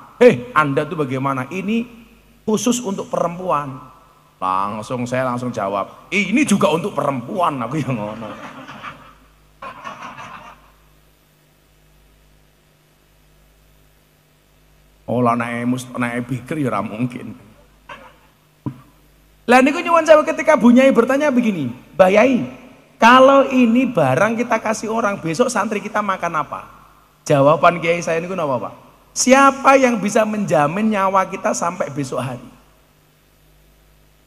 Anda tuh bagaimana? Ini khusus untuk perempuan. Saya langsung jawab, ini juga untuk perempuan. Aku yang ngono. Oh lah naik Biker ya ora mungkin. Lah niku nyuwun sewu ketika Bunyai bertanya begini, Mbah Yai, kalau ini barang kita kasih orang, besok santri kita makan apa? Jawaban Kiai saya niku napa Pak? Siapa yang bisa menjamin nyawa kita sampai besok hari?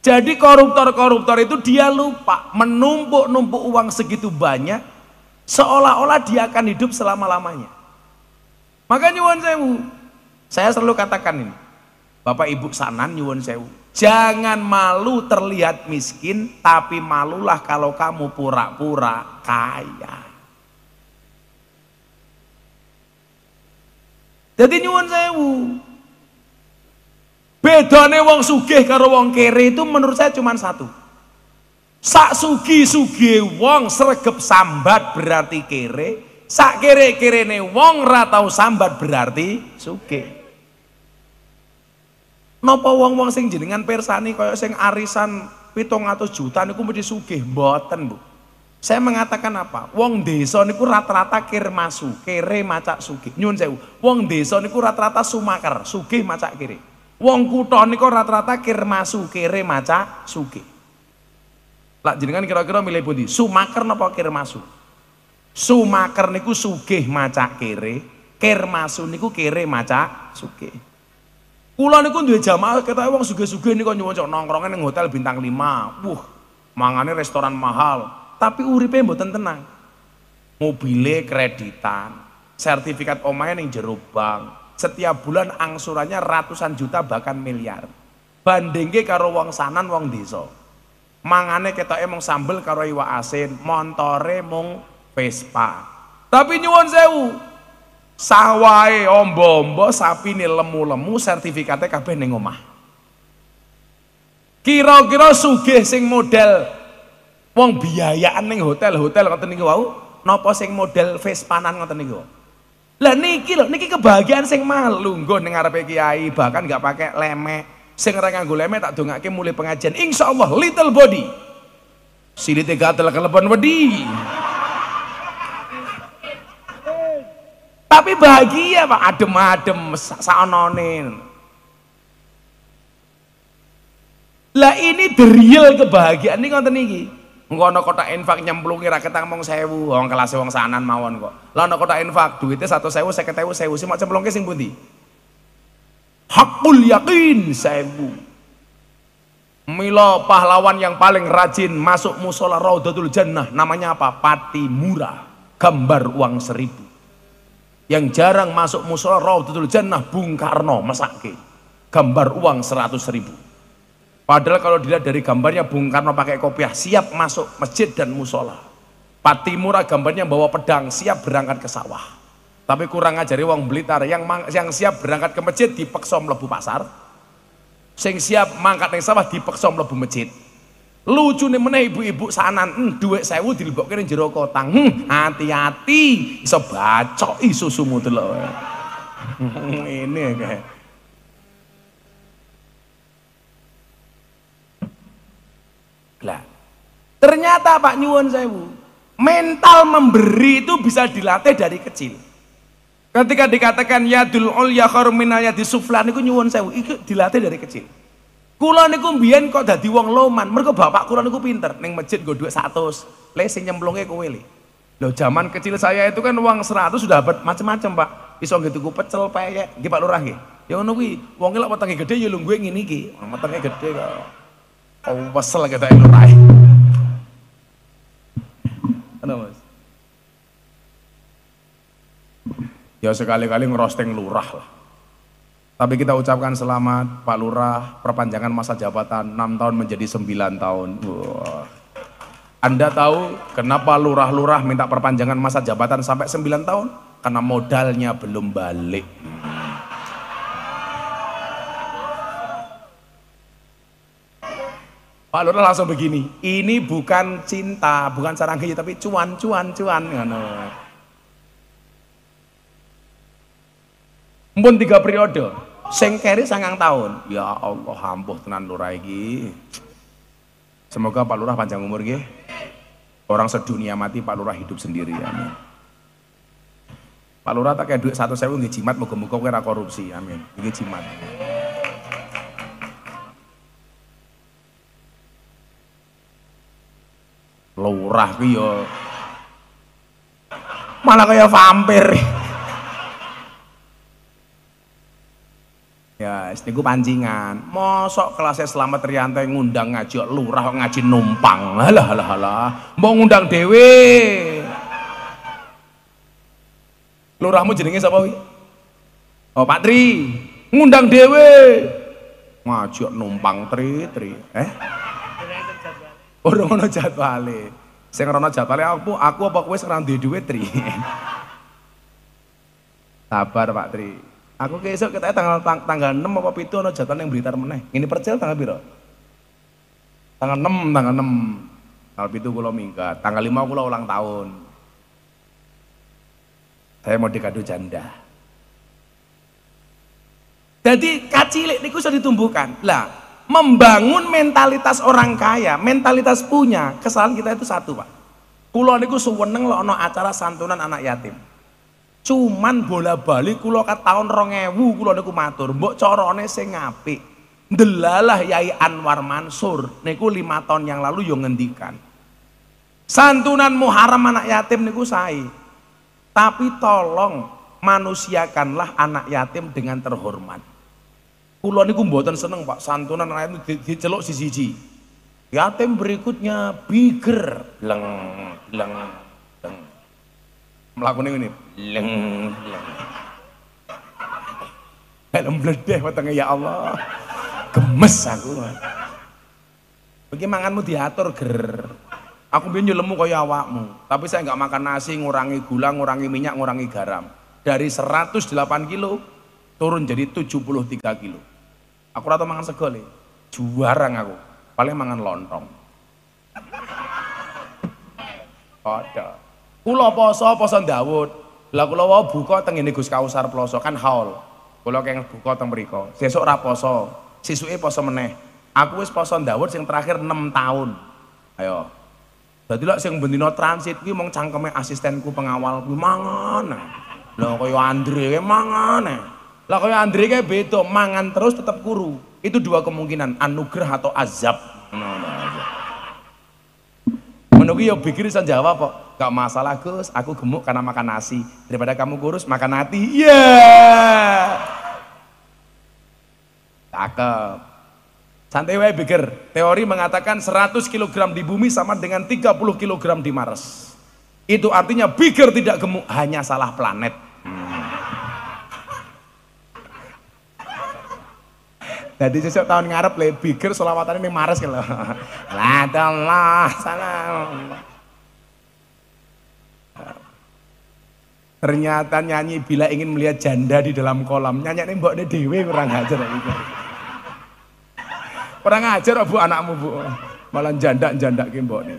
Jadi koruptor-koruptor itu dia lupa menumpuk-numpuk uang segitu banyak, seolah-olah dia akan hidup selama-lamanya. Maka nyuwun sewu, saya selalu katakan ini, Bapak Ibu sanan nyuwun sewu, jangan malu terlihat miskin, tapi malulah kalau kamu pura-pura kaya. Jadi nyuwun sewu, bedane wong sugih karo wong kere itu menurut saya cuma satu. Sak sugi-sugi wong sregep sambat berarti kere, sak kere-kerene wong ra tau sambat berarti sugih. Napa wong-wong sing jenengan persani kaya sing arisan 700 juta niku mesti sugih? Mboten, Bu. Saya mengatakan apa? Wong desa niku rata-rata kir masu, kere macak sugih. Nyun sewu. Wong desa niku rata-rata sumakar, sugih macak kere. Wong kutha niku rata-rata kir masu, kere macak sugih. Lah jenengan kira-kira milih pundi? Sumakar napa kir masu? Sumakar niku sugih macak kere, kir masu niku kere macak sugih. Kula niku duwe jamaah ketoke wong sugih-sugih niku nyuwun nongkrongan ning hotel bintang 5. Mangane restoran mahal, tapi uripe mboten tenang. Mobile kreditan, sertifikat omahe ning jero bank. Setiap bulan angsurannya ratusan juta bahkan miliar. Bandingke karo wong sanan wong desa. Mangane ketoke mung sambel karo iwak asin, montore mung Vespa. Tapi nyuwun sewu, sawahe ombo-ombo, sapine lemu-lemu, sertifikatnya kabeh ning omah. Kira-kira sugih sing model wong biayaan ning hotel-hotel ngoten niku wau, napa sing model Vespanan ngoten niku? Lah niki lho, niki kebahagiaan sing malu nggo ning ngarepe kiai, bahkan nggak pakai lemek. Sing ora nganggo lemek tak dongake mulai pengajian. Insyaallah little body. Silite gatel kelepon wedi. Tapi bahagia Pak, adem-adem saonone. Lah ini the real kebahagiaan ini ngoten niki. Engko ana kotak infak nyemplungi ra ketang mung 1000, wong kelas wong sanan mawon kok. Lah ana kotak infak duwite 100.000, 50.000, 1000, sing mau cemplungke sing pundi? Hakul yakin 1000. Mila pahlawan yang paling rajin masuk musola Raudhatul Jannah namanya apa? Pati Murah, gambar uang 1000. Yang jarang masuk musola Raudhatul Jannah Bung Karno mesake gambar uang 100.000. Padahal kalau dilihat dari gambarnya Bung Karno pakai kopiah siap masuk masjid dan musola. Pati Murah gambarnya bawa pedang siap berangkat ke sawah. Tapi kurang ngajari wong Blitar yang siap berangkat ke masjid dipeksa mlebu pasar. Sing siap mangkat ning sawah dipeksa mlebu masjid. Lucune meneh ibu-ibu sanan dhuwit 1000 dilebokke ning jero kotang. Hati-hati iso bacoki susumu delok. Ini kayak lah. Ternyata Pak nyuwun sewu, mental memberi itu bisa dilatih dari kecil. Ketika dikatakan yadul ulya khairum min yadis sufla niku nyuwun sewu, itu dilatih dari kecil. Kula niku mbiyen kok dadi wong loman, mergo bapak kula niku pinter, ning masjid nggo dhuwit 100, le sing nyemplunge kowe le. Lho zaman kecil saya itu kan uang 100 sudah dapat macam-macam Pak. Iso nggih tuku pecel peyek, nggih Pak Lurah nggih. Ya ngono kuwi, wong lek wetenge gedhe ya lungguhe ngene iki, wetenge gedhe kok. Oh, wesel kita Lurah. Ana Mas. Ya sekali-kali ngerosting lurah lah. Tapi kita ucapkan selamat Pak Lurah, perpanjangan masa jabatan 6 tahun menjadi 9 tahun. Wah. Anda tahu kenapa lurah-lurah minta perpanjangan masa jabatan sampai 9 tahun? Karena modalnya belum balik. Pak Lurah langsung begini, ini bukan cinta, bukan saranghi, tapi cuan. Mumpun 3 periode, sing keri 9 tahun. Ya Allah, ampuh tenan Lurah iki. Semoga Pak Lurah panjang umur nggih. Orang sedunia mati, Pak Lurah hidup sendiri. Amin. Pak Lurah tak kayak duit 100.000 nggih jimat, muga-muga kowe ora korupsi. Amin. Iki jimat. Lurah ki yo malah kayak vampir. Ya, niku pancingan. Mosok kelasnya Slamet Rianto ngundang ngaji lurah ngaji numpang. Halah. Mbok ngundang dhewe. Lurahmu jenenge sapa wi? Oh, Pak Tri. Ngundang dhewe. Ngaji numpang Tri. Ora ono jadwale. Sing ora ono jadwale aku apa kowe sing ora duwe dhuwit, Tri. Sabar Pak Tri. Aku besok kita tanggal 6 apa 7 ono jadwal yang Blitar meneh. Ini percil tanggal piro? Tanggal 6. Tanggal 7 kula minggat, tanggal 5 kula ulang tahun. Saya mau dikado janda. Jadi kacilik niku sudah ditumbuhkan. Lah, membangun mentalitas orang kaya, mentalitas punya, kesalahan kita itu satu, Pak. Kula niku suweneng lho ana acara santunan anak yatim. Cuman bola-bali kula kat tahun 2000 kula niku matur, mbok carane sing apik. Ndelalah Yai Anwar Mansur niku 5 tahun yang lalu yo ngendikan. Santunan Muharram anak yatim niku sae. Tapi tolong manusiakanlah anak yatim dengan terhormat. Kula niku mboten seneng Pak santunan anak yatim diceluk siji-siji. Yatim berikutnya bigger, leng leng leng. Mlakune ngene, leng leng. Helm bledeh wetenge ya Allah. Gemes aku. Iki manganmu diatur ger. Aku biyen yo lemu kaya awakmu, tapi saya nggak makan nasi, ngurangi gula, ngurangi minyak, ngurangi garam. Dari 108 kilo turun jadi 73 kilo. Aku rata mangan sego le. Juarang aku. Paling mangan lontong. Ada. Kula poso Daud. Lah kula wae buka teng ngene Gus Kausar Ploso kan haul. Kula keng buka teng mriku. Sesuk ra poso. Sesuke poso meneh. Aku wis poso Daud sing terakhir 6 tahun. Ayo. Dadi lek sing bendina transit kuwi mung cangkeme asistenku pengawal kuwi mangan. Lah kaya Andre mangan. Lah kaya Andre kae beda, mangan terus tetap kuru. Itu dua kemungkinan, anugerah atau azab. Menunggu ya pikir bisa jawab kok. Gak masalah Gus, aku gemuk karena makan nasi. Daripada kamu kurus makan hati. Iya. Cakep. Santai wae pikir. Teori mengatakan 100 kg di bumi sama dengan 30 kg di Mars. Itu artinya pikir tidak gemuk, hanya salah planet. Jadi sesuk tahun ngarep le pikir selawatan ini Mars kan lho. La Allah salam. Ternyata nyanyi bila ingin melihat janda di dalam kolam, nyanyi mbokne dhewe kurang ajar iki. Kurang ajar Bu anakmu Bu. Malah janda-jandake mbokne.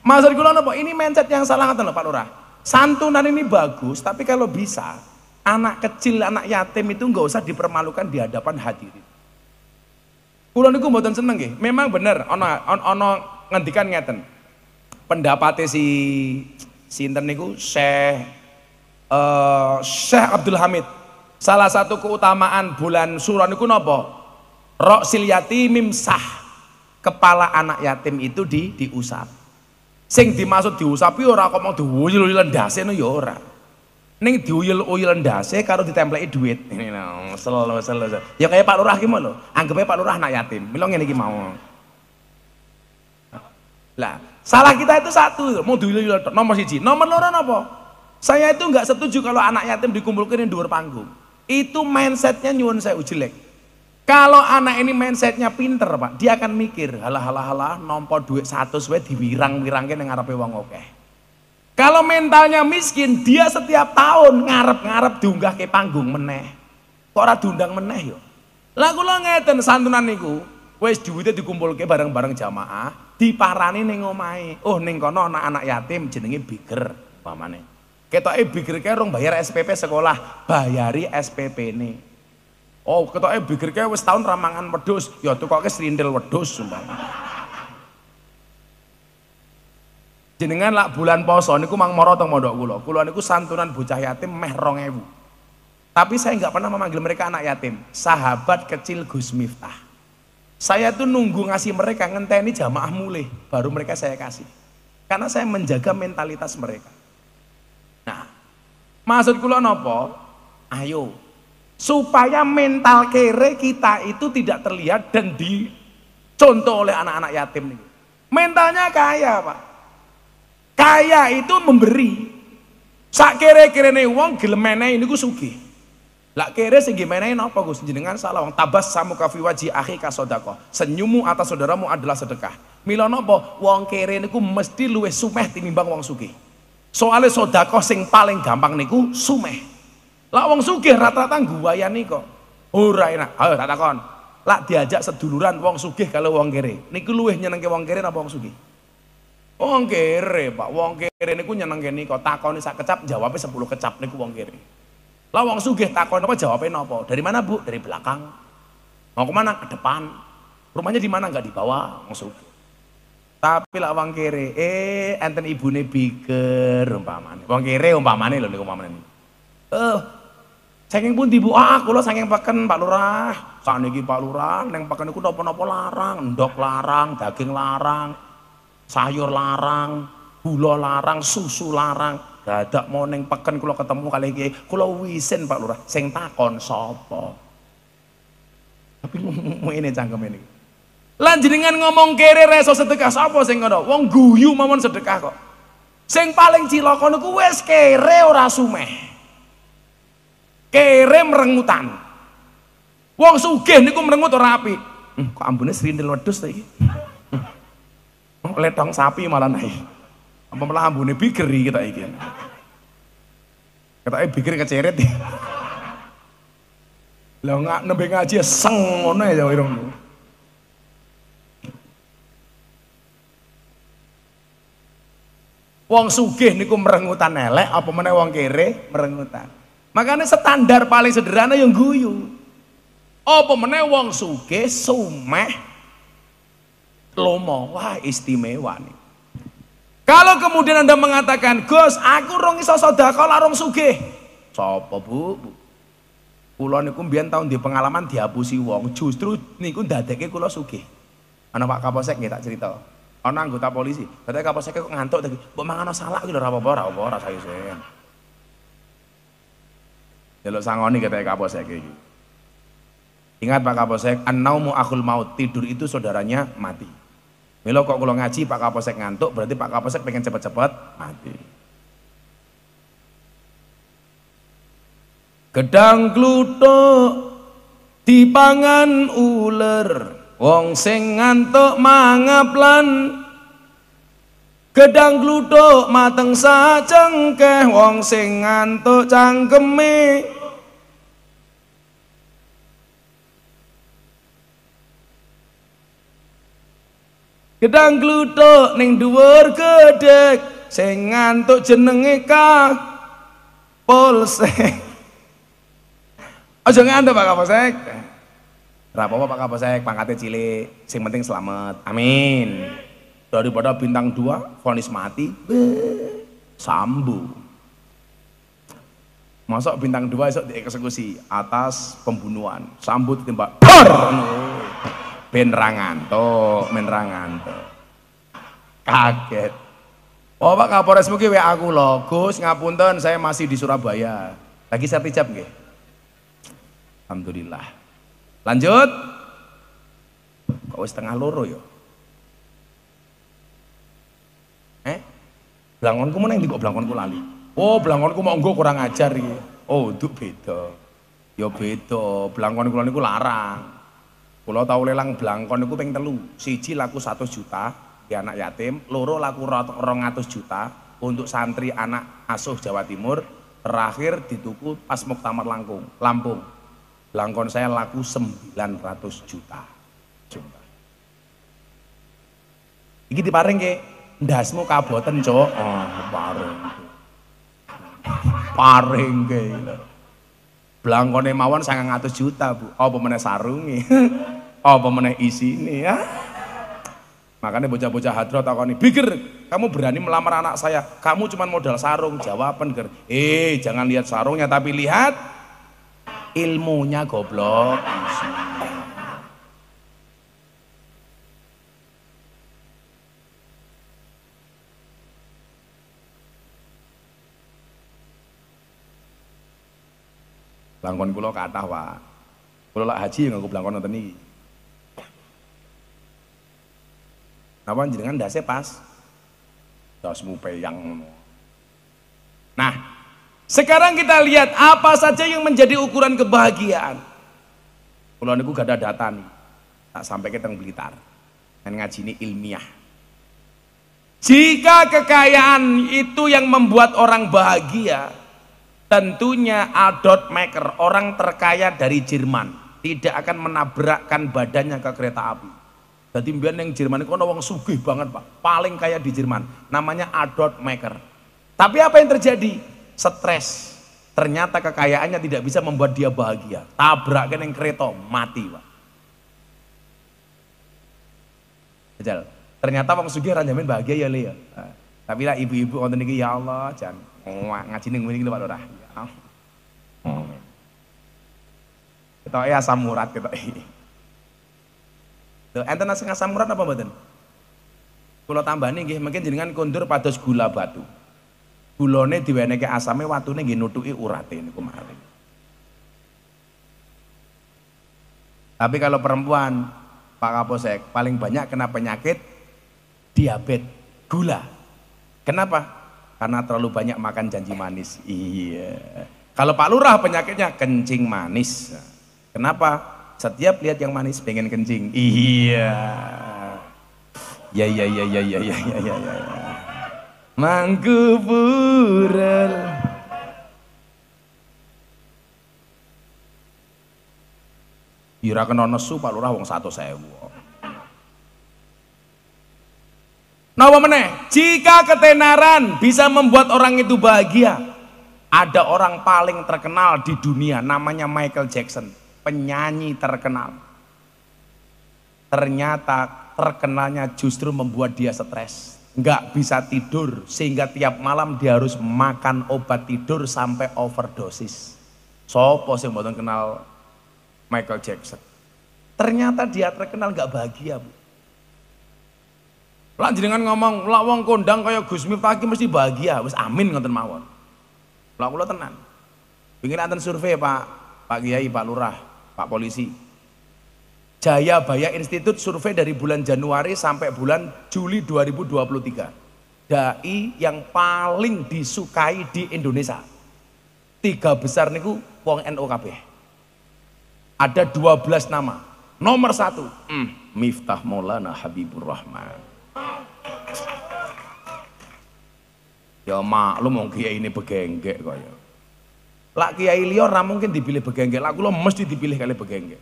Maksud kula napa? Ini mindset yang salah ngoten lho Pak Lurah. Santunan ini bagus, tapi kalau bisa anak kecil, anak yatim itu enggak usah dipermalukan di hadapan hadirin. Kula niku mboten seneng nggih. Memang bener ana ngendikan ngeten. Pendapatnya si sinten niku Syekh Abdul Hamid. Salah satu keutamaan bulan Suro niku napa? Roksil yatimim sah. Kepala anak yatim itu diusap. Sing dimaksud diusapi ora kok mau diuyul-uyul ndase no ya ora. Ning diuyul-uyul ndase karo ditempleki duit. Ini lho, selo. Ya kayak Pak Lurah ki lho. Anggepe Pak Lurah anak yatim. Mila ngene iki mau. Lah, salah kita itu satu, mau diuyul-uyul nomor 1. Nomor 2 napa? Saya itu enggak setuju kalau anak yatim dikumpulkan di dhuwur panggung. Itu mindsetnya nyuwun saya jelek. Kalau anak ini mindsetnya pinter Pak, dia akan mikir, halah nompo duit 100 wae diwirang-wirangke ning ngarepe wong akeh. Kalau mentalnya miskin, dia setiap tahun ngarep-ngarep diunggah ke panggung meneh. Kok ora diundang meneh yo? Lah kula ngeten santunan niku, wis duwite dikumpulke bareng-bareng jamaah, diparani ning omahe. Oh ning kono ana anak yatim jenenge Biger, pamane. Ketoke Biger kae rong bayar SPP sekolah, bayari SPP-ne. Oh, ketoke Biger kae wis tahun ramangan wedhus, ya tukoke srindel wedhus sumpah. Jenengan lak bulan poso niku mang mara teng mondok kula. Kula niku santunan bocah yatim meh 2000. Tapi saya nggak pernah memanggil mereka anak yatim. Sahabat kecil Gus Miftah. Saya tuh nunggu ngasih mereka, ngenteni jamaah mulih, baru mereka saya kasih. Karena saya menjaga mentalitas mereka. Nah, maksud kula napa? Ayo, supaya mental kere kita itu tidak terlihat dan dicontoh oleh anak-anak yatim nih. Mentalnya kaya Pak. Kaya itu memberi. Sak kere-kerene wong gelem menehi niku sugih. Lah kere sing menehi napa Gus? Jenengan salah wong tabassamu ka fi waji akhi ka sedekah. Senyummu atas saudaramu adalah sedekah. Mila napa? Wong kere niku mesti luwih sumeh tinimbang wong sugih. Soale sedekah sing paling gampang niku sumeh. Lah wong sugih rata-rata guayani kok. Ora enak. Ayo tak takon. Lah diajak seduluran wong sugih kalau wong kere. Niku luwih nyenengke wong kere napa wong sugih? Wong kere Pak, wong kere niku nyenengke nika takoni sak kecap jawabe 10 kecap niku wong kere. Lah wong sugih takon apa jawabnya napa? Dari mana Bu? Dari belakang. Mau kemana? Ke depan. Rumahnya di mana? Enggak di bawah. Wong sugih. Tapi lah wong kere, enten ibune biker umpamane. Wong kere umpamane lho niku umpamane. Saking pundi Bu? Kula saking peken Pak Lurah. Saniki Pak Lurah ning peken niku napa-napa larang, ndok larang, daging larang, sayur larang, gula larang, susu larang. Dadak mau ning peken kula ketemu kali iki, kula wisin Pak Lurah. Sing takon sapa? Tapi ngene cangkeme niki. Lan jenengan ngomong kere reso sedekah sapa sing ngono? Wong guyu mawon sedekah kok. Sing paling cilaka niku wis kere ora sumeh. Kere merengutan. Wong sugih niku merengut ora apik. Kok ambune srintil wedhus ta iki? Letong sapi malah naik. Apa malah ambune bigeri kita iki. Ketake bigeri keceret. Lah nggak nembe ngaji seng ngono ya irung. Wong sugih niku merengutan elek apa meneh wong kere merengutan. Makanya standar paling sederhana yang guyu. Apa meneh wong sugih sumeh lomo, wah istimewa nih. Kalau kemudian Anda mengatakan, Gus, aku rong iso sedekah lah rong sugih. Sapa Bu? Kula niku mbiyen tahun di pengalaman dihapusi wong, justru niku ndadekke kula sugih. Ana Pak Kapolsek nggih tak cerita. Ana anggota polisi, katanya Kapolsek kok ngantuk tadi, mbok mangan salak iki lho ora apa-apa, ora sayusen. Delok sangoni katanya Kapolsek iki. Ingat Pak Kapolsek, an-naumu akhul maut, tidur itu saudaranya mati. Milo kok kalau ngaji Pak Kapolsek ngantuk, berarti Pak Kapolsek pengen cepet-cepet mati. Gedang kluthuk dipangan uler, wong sing ngantuk mangaplan. Gedang kluthuk mateng sacengkeh, wong sing ngantuk cangkeme. Gedang kluthuk ning dhuwur gedhek, sing ngantuk jenenge Kapolsek. Aja ngantuk Pak Kapolsek. Ora apa-apa Pak Kapolsek, pangkatnya cilik, sing penting selamat. Amin. Daripada bintang 2 vonis mati, sambu. Masuk bintang 2 esok dieksekusi atas pembunuhan, sambu ditembak. Ben ra ngantuk, men ra ngantuk. Kaget. Oh Pak Kapolres mungkin WA aku loh, Gus ngapunten saya masih di Surabaya. Lagi sertijab nggih. Alhamdulillah. Lanjut. Kok wis tengah loro ya? Blangonku meneng ndi kok blangonku lali. Oh, blangonku mau nggo kurang ajar iki. Oh, nduk beda. Ya beda. Blangon kula niku larang. Kula tau lelang blangkon niku ping 3. Siji laku 100 juta di anak yatim, loro laku 200 juta untuk santri anak asuh Jawa Timur, terakhir dituku pas Muktamar Lampung. Blangkon saya laku 900 juta. Iki diparing ke ndasmu kaboten, Cuk. Oh, paring ke. Blangkone mawon 900 juta, Bu. Apa meneh sarunge? Apa meneh isine ya? Makanya bocah-bocah hadro takoni, "Bikir, kamu berani melamar anak saya? Kamu cuma modal sarung." Jawaban ger, jangan lihat sarungnya tapi lihat ilmunya goblok. Blangkon kula kathah, Pak. Kula lak haji nganggo blangkon ngoten niki. Napa jenengan ndase pas? Dasmu peyang. Nah, sekarang kita lihat apa saja yang menjadi ukuran kebahagiaan. Kula niku gak ada data nih. Tak sampai ke teng Blitar. Dan ngaji ini ilmiah. Jika kekayaan itu yang membuat orang bahagia, tentunya Adolf Maker, orang terkaya dari Jerman, tidak akan menabrakkan badannya ke kereta api. Jadi mbiyen ning Jerman itu ana wong sugih banget, Pak. Paling kaya di Jerman, namanya Adolf Maker. Tapi apa yang terjadi? Stres, Ternyata kekayaannya tidak bisa membuat dia bahagia. Tabrak yang kereta, mati Pak. Jajal. Ternyata wong sugih ra njamin bahagia ya Le ya. Tapi lah ibu-ibu wonten niki ya Allah jan ngaji ning ngene iki lho Pak Lurah. Ketoke asam urat ketoke. Lho enten asam urat apa mboten? Kula tambani nggih mungkin jenengan kondur pados gula batu. Gulane diwenehke asame watune nggih nutuki urate niku mari. Tapi kalau perempuan Pak Kapolsek paling banyak kena penyakit diabetes, gula. Kenapa? Karena terlalu banyak makan janji manis. Iya. Kalau Pak Lurah penyakitnya kencing manis. Kenapa? Setiap lihat yang manis pengen kencing. Iya. Ya. Mangkuburan. Ira kena nesu Pak Lurah wong 100.000. Napa meneh? Jika ketenaran bisa membuat orang itu bahagia. Ada orang paling terkenal di dunia namanya Michael Jackson, penyanyi terkenal. Ternyata terkenalnya justru membuat dia stres, nggak bisa tidur sehingga tiap malam dia harus makan obat tidur sampai overdosis. Sopo sing mboten kenal Michael Jackson? Ternyata dia terkenal nggak bahagia, Bu. Lah jenengan ngomong, lah wong kondang kaya Gus Miftah iki mesti bahagia, wis amin ngoten mawon. Lah kula tenan. Pengin enten survei Pak Kiai, Pak Lurah, Pak Polisi. Jayabaya Institute survei dari bulan Januari sampai bulan Juli 2023. Dai yang paling disukai di Indonesia. 3 besar niku wong NU kabeh. Ada 12 nama. Nomor 1, Miftah Maulana Habibur Rahman. Ya maklum wong kiai ini begenggek kaya. Lah kiai liya ora mungkin dipilih begenggek, lah kula mesti dipilih kali begenggek.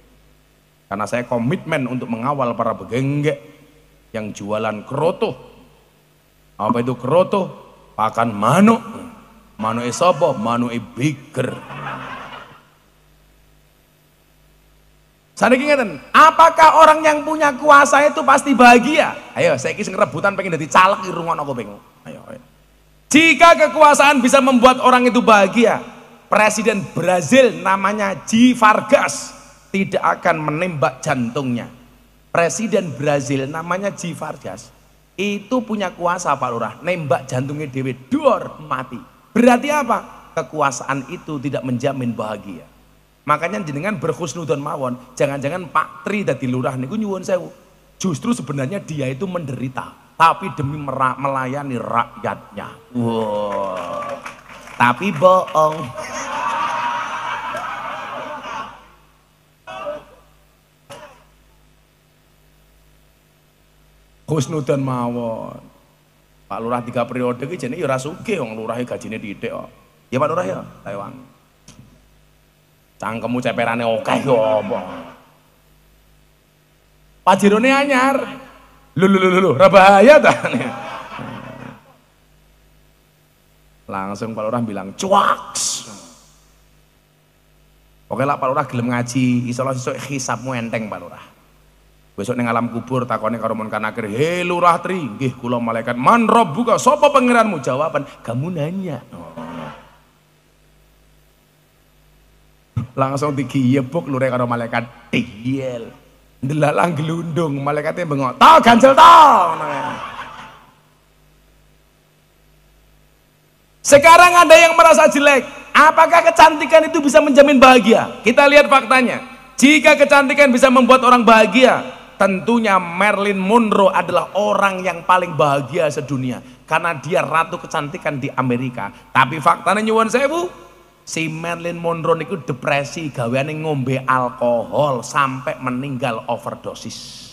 Karena saya komitmen untuk mengawal para begenggek yang jualan keroto. Apa itu keroto? Pakan manuk. Manuke sapa? Manuke biker. Saniki ngeten, apakah orang yang punya kuasa itu pasti bahagia? Ayo, saiki sing rebutan pengen dadi caleg iki rungokno kuping. Ayo. Jika kekuasaan bisa membuat orang itu bahagia, Presiden Brazil namanya G. Vargas tidak akan menembak jantungnya. Presiden Brazil namanya G. Vargas itu punya kuasa Pak Lurah, nembak jantungnya dewe dor mati. Berarti apa? Kekuasaan itu tidak menjamin bahagia. Makanya jenengan berhusnudon mawon, jangan-jangan Pak Tri dadi lurah niku nyuwun sewu. Justru sebenarnya dia itu menderita, tapi demi melayani rakyatnya. Wow. Tapi bohong. Husnudon mawon. Pak Lurah 3 periode iki jenenge ya ora sugih wong lurahe gajine thithik kok. Ya Pak Lurah ya, Taiwan. Cangkemmu ceperane akeh yo apa. Pajerone anyar. Lho, ora bahaya ta. Langsung Pak Lurah bilang, "Cuaks." Oke lah Pak Lurah gelem ngaji, iso-iso sesuk hisabmu enteng Pak Lurah. Besok ning alam kubur takone karo Mun Kanakir, "He Lurah Tri, nggih kula malaikat, man rabbuka, sapa pangeranmu?" Jawaban, "Kamu nanya." Langsung digiyebuk lure karo malaikat, "Diel." Ndelalang gelundung, malaikatnya bengok, "Tau ganjel tau." Sekarang ada yang merasa jelek. Apakah kecantikan itu bisa menjamin bahagia? Kita lihat faktanya. Jika kecantikan bisa membuat orang bahagia, tentunya Marilyn Monroe adalah orang yang paling bahagia sedunia karena dia ratu kecantikan di Amerika. Tapi faktanya nyuwun sewu, si Marilyn Monroe niku depresi gaweane ngombe alkohol sampai meninggal overdosis.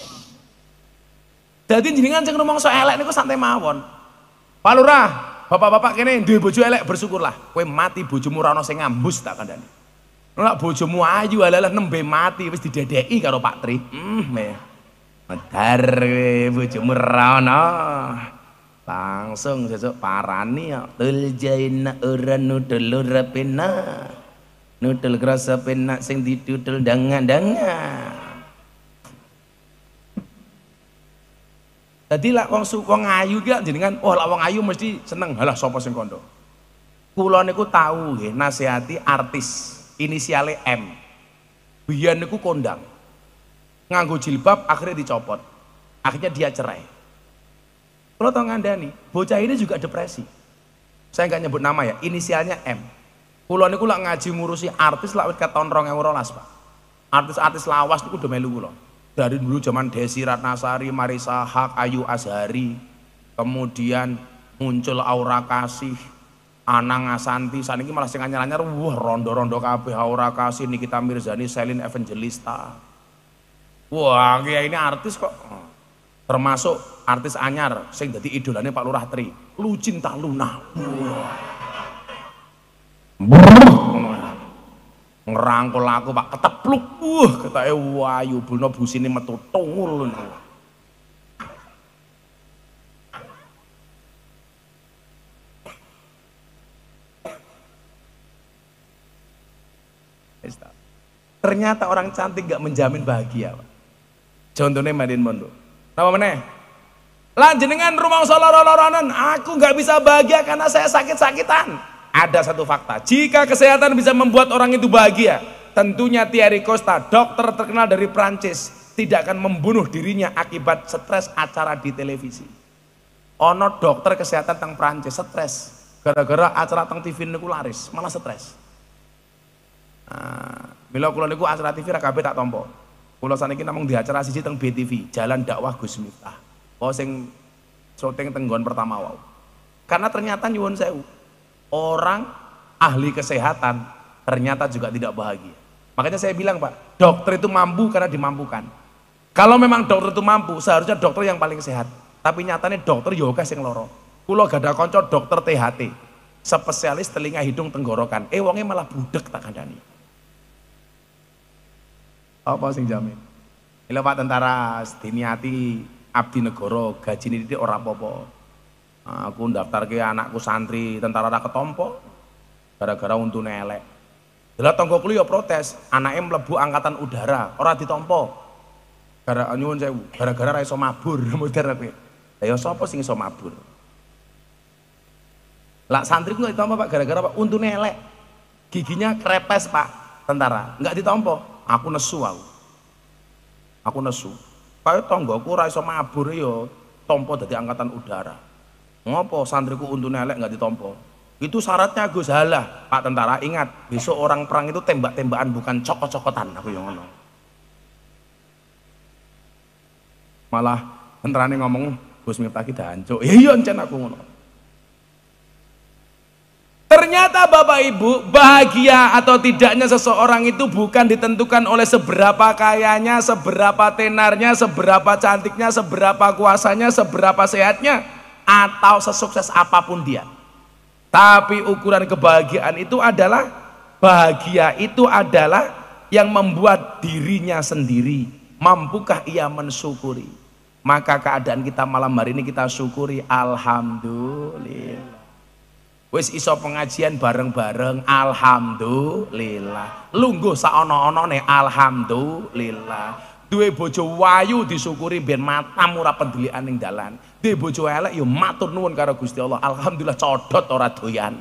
Jadi jenengan sing rumangsa elek niku santai mawon. Pak Lurah, bapak-bapak kene duwe bojo elek bersyukurlah. Kowe mati bojomu ora ono sing ngambus tak kandhani. Nek bojomu ayu alalah nembe mati wis didedeki karo Pak Tri. Medar bojomu ora ono. Langsung sesuk parani ya. Tuljaina ora nudul ora penak. Nudul krasa penak sing didudul dangan-dangan. Jadi lah wong ayu ki jenengan, oh lah wong ayu mesti seneng. Halah sapa sing kandha. Kula niku tahu nggih nasihati artis inisiale M. Biyen niku kondang. Nganggo jilbab akhirnya dicopot. Akhirnya dia cerai. Kula tau ngandani, bocah ini juga depresi. Saya nggak nyebut nama ya, inisialnya M. Kula niku lak ngaji ngurusi artis lak wis ket tahun 2012, Pak. Artis-artis lawas niku udah melu kula. Dari dulu zaman Desi Ratnasari, Marisa Haque, Ayu Azhari, kemudian muncul Aura Kasih, Anang Asanti, saniki malah sing anyar-anyar, wah rondo-rondo kabeh Aura Kasih, Nikita Mirzani, Selin Evangelista. Wah, kayak ini artis kok. Termasuk artis anyar sing dadi idolane Pak Lurah Tri, Lu Cinta Luna. Ngerangkul aku Pak ketepluk, ketake wayu bulno busine metu tungul. Ternyata orang cantik gak menjamin bahagia, Pak. Contohnya Madin Mondo. Napa meneh? Lan jenengan rumangsa lara-laranen, aku nggak bisa bahagia karena saya sakit-sakitan. Ada satu fakta, jika kesehatan bisa membuat orang itu bahagia, tentunya Thierry Costa, dokter terkenal dari Prancis, tidak akan membunuh dirinya akibat stres acara di televisi. Ono dokter kesehatan teng Prancis stres gara-gara acara teng TV niku laris, malah stres. Nah, mila kula niku acara TV ra kabeh tak tampa. Kula saniki namung di acara siji teng BTV, Jalan Dakwah Gus Miftah. Oh sing syuting tenggon pertama wau. Karena ternyata nyuwun sewu, orang ahli kesehatan ternyata juga tidak bahagia. Makanya saya bilang, Pak, dokter itu mampu karena dimampukan. Kalau memang dokter itu mampu, seharusnya dokter yang paling sehat. Tapi nyatanya dokter yo akeh sing lara. Kula gadah kanca dokter THT, spesialis telinga hidung tenggorokan. Wonge malah budek tak kandhani. Apa sing jamin? Lha Pak tentara diniati abdi negara gajine titik ora apa-apa. Aku ndaftarke anakku santri tentara ora ketompo gara-gara untune elek. Lah tanggoku ya protes, anake mlebu angkatan udara ora ditampa. Gara nyuwun sewu, gara-gara ra iso mabur modern kowe. Lah ya sapa sing iso mabur? Lah santriku enggak ditampa Pak gara-gara Pak untune elek. Giginya krepes Pak tentara, enggak ditampa. Aku nesu aku nesu kaya tanggoku ora iso mabur ya tampa dadi angkatan udara. Ngopo santriku untune elek nggak ditampa? Itu syaratnya Gus. Halah Pak tentara, ingat besok orang perang itu tembak-tembakan bukan cokot-cokotan. Aku yang ngono. Malah tentarane ngomong Gus Miftah ki dancuk. Iya encen aku ngono. Ternyata Bapak Ibu, bahagia atau tidaknya seseorang itu bukan ditentukan oleh seberapa kayanya, seberapa tenarnya, seberapa cantiknya, seberapa kuasanya, seberapa sehatnya, atau sesukses apapun dia. Tapi ukuran kebahagiaan itu adalah, bahagia itu adalah yang membuat dirinya sendiri. Mampukah ia mensyukuri? Maka keadaan kita malam hari ini kita syukuri, alhamdulillah. Wis iso pengajian bareng-bareng, alhamdulillah. Lungguh saono-onone, alhamdulillah. Duwe bojo wayu disyukuri ben matamu ora pendelikan ning dalan. Duwe bojo elek ya matur nuwun karo Gusti Allah, alhamdulillah codot ora doyan.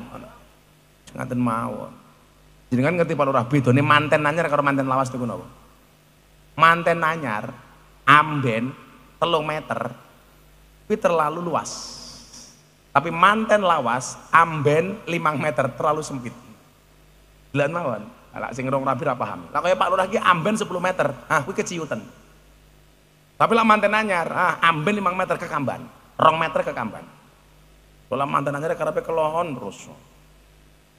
Ngaten mawon. Jenengan ngerti Pak Lurah bedane manten anyar karo manten lawas niku napa? Manten anyar amben 3 meter kuwi terlalu luas. Tapi manten lawas amben 5 meter terlalu sempit. Delan mawon. Lah sing rong rabi ra paham. Lah kaya Pak Lurah ki amben 10 meter. Kuwi keciutan. Tapi lah manten anyar, amben 5 meter kekamban, 2 meter kekamban. Kalau manten anyar karepe kelon terus.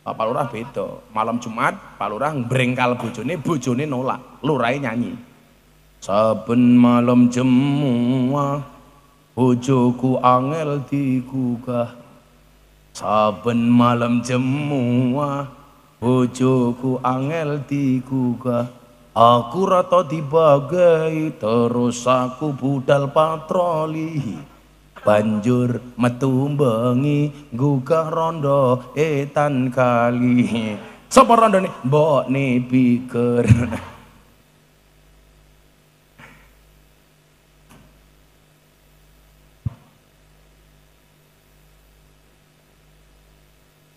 Pak Lurah beda. Malam Jumat Pak Lurah brengkal bojone nolak. Lurahe nyanyi. Saben malam jemuah bojoku angel digugah, saben malam jemuah bojoku angel digugah, aku rata dibagai terus aku budal patroli. banjur metu bengi gugah rondo etan kali. Sapa rondone? Mbokne pikir.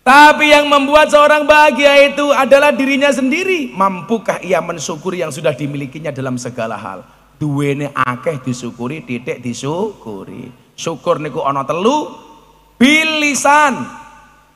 Tapi yang membuat seorang bahagia itu adalah dirinya sendiri. Mampukah ia mensyukuri yang sudah dimilikinya dalam segala hal? Duwene akeh disyukuri, titik disyukuri. Syukur niku ana telu. Bil lisan,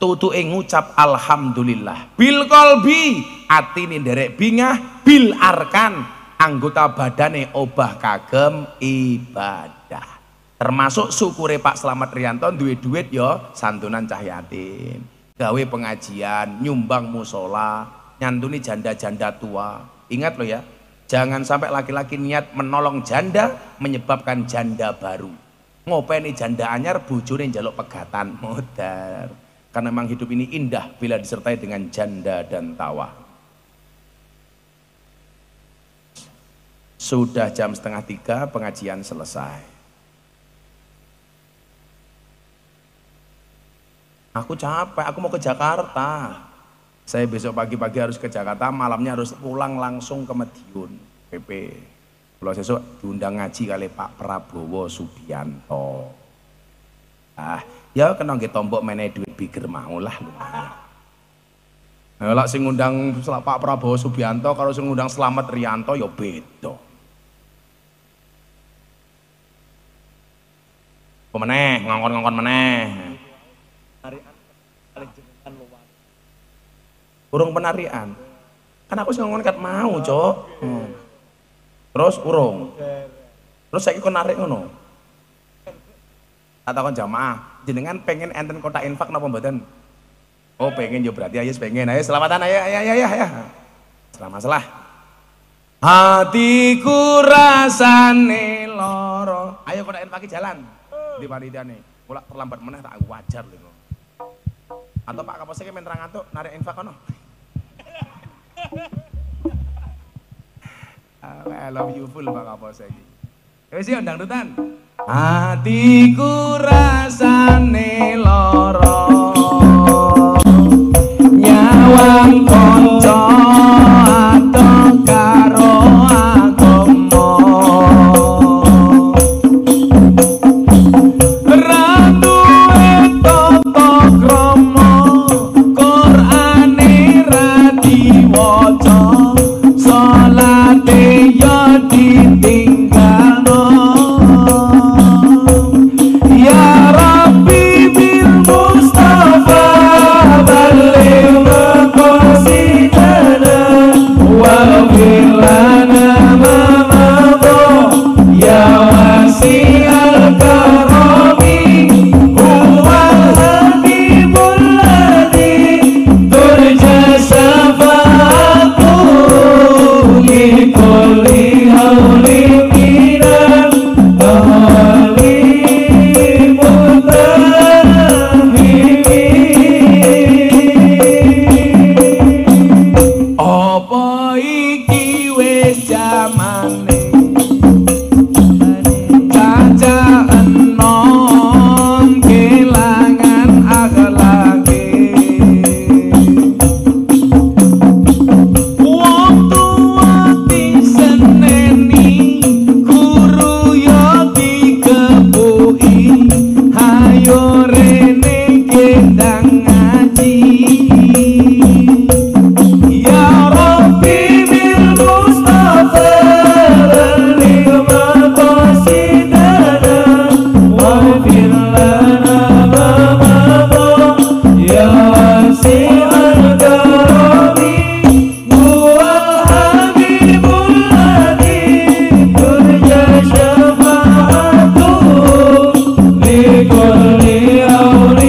tutuke ngucap alhamdulillah. Bil qalbi, atine nderek bingah. Bil arkan, anggota badane obah kagem ibadah. Termasuk syukure Pak Slamet Riyanto duwe duit ya santunan cah yatim. Gawe pengajian, nyumbang musola, nyantuni janda-janda tua. Ingat loh ya, jangan sampai laki-laki niat menolong janda menyebabkan janda baru. Ngopeni janda anyar bojone njaluk pegatan modar. Karena memang hidup ini indah bila disertai dengan janda dan tawa. Sudah jam 2:30 pengajian selesai. Aku capek, aku mau ke Jakarta. Saya besok pagi-pagi harus ke Jakarta, malamnya harus pulang langsung ke Madiun, PP. Kalau besok diundang ngaji kali Pak Prabowo Subianto. Ya kena nggih tombok meneh duit biger mau lah lumayan. Lah sing ngundang Pak Prabowo Subianto kalau sing ngundang Slamet Riyanto ya beda. Pemeneh, ngongkon-ngongkon meneh. Urung penarian. Kan aku sing ngomong kat mau, Cok. Terus urung. Terus saiki kon narik ngono. Tak takon jamaah, jenengan pengen enten kotak infak napa mboten? Oh, pengen yo berarti ayo pengen. Ayo selamatan ayo. Selamat. Hatiku rasane loro. Ayo kotak infak jalan. Di panitiane. Kula terlambat meneh tak wajar lho. Atau Pak Kapolsek men ngantuk narik infak kono. I love you full Pak Kapolsek. Wis yo dangdutan. Hatiku rasane loro. Nyawang kanca adoh karo agama. Randuwe tata krama. Diwaca salate ya ditinggalno ya Rabbi bil Mustafa balligh maqasidana wa lana ma madha ya wasi'al karami huwal habibul ladzi turja Likulli awli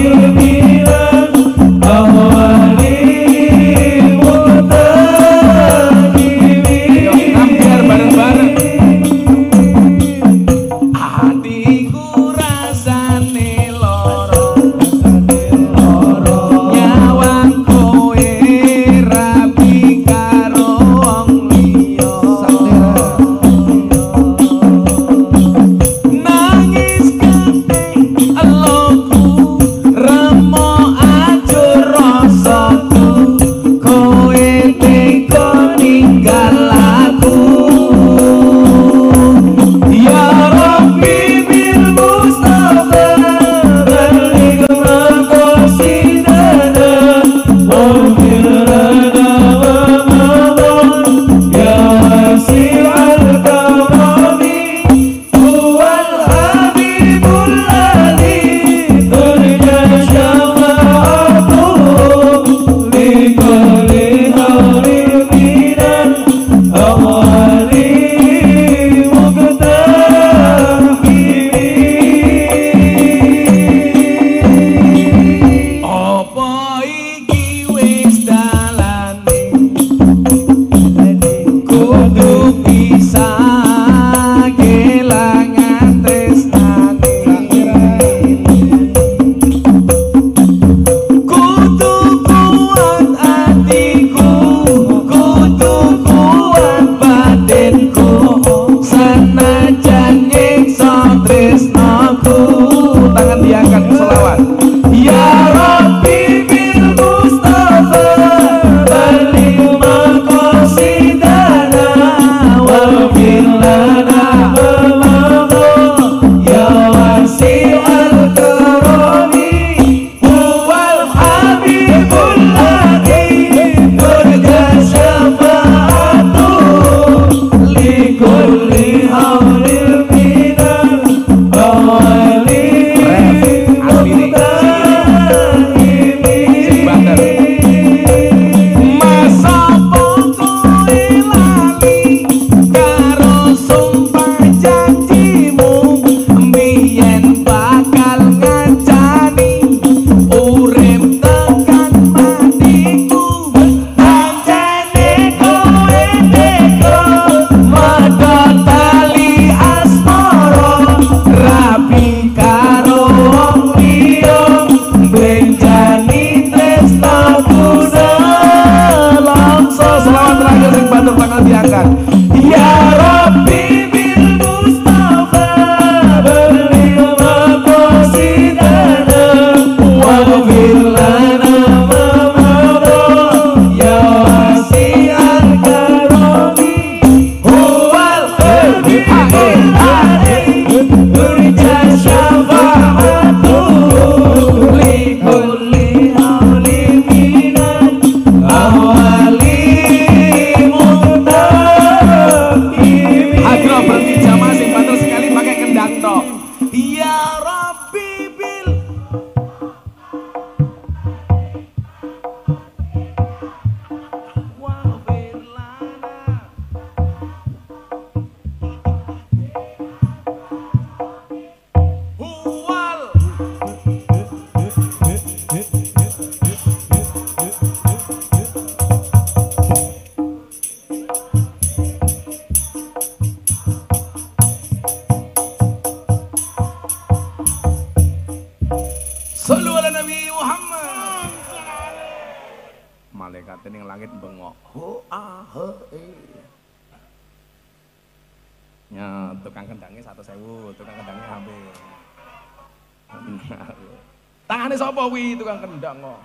Shallu ala Nabi Muhammad. Malaikat ning langit bengok. Ho ah he e. Ya, tukang kendangnya 1.000, tukang kendangnya habis. Tangane sapa kuwi tukang kendang kok.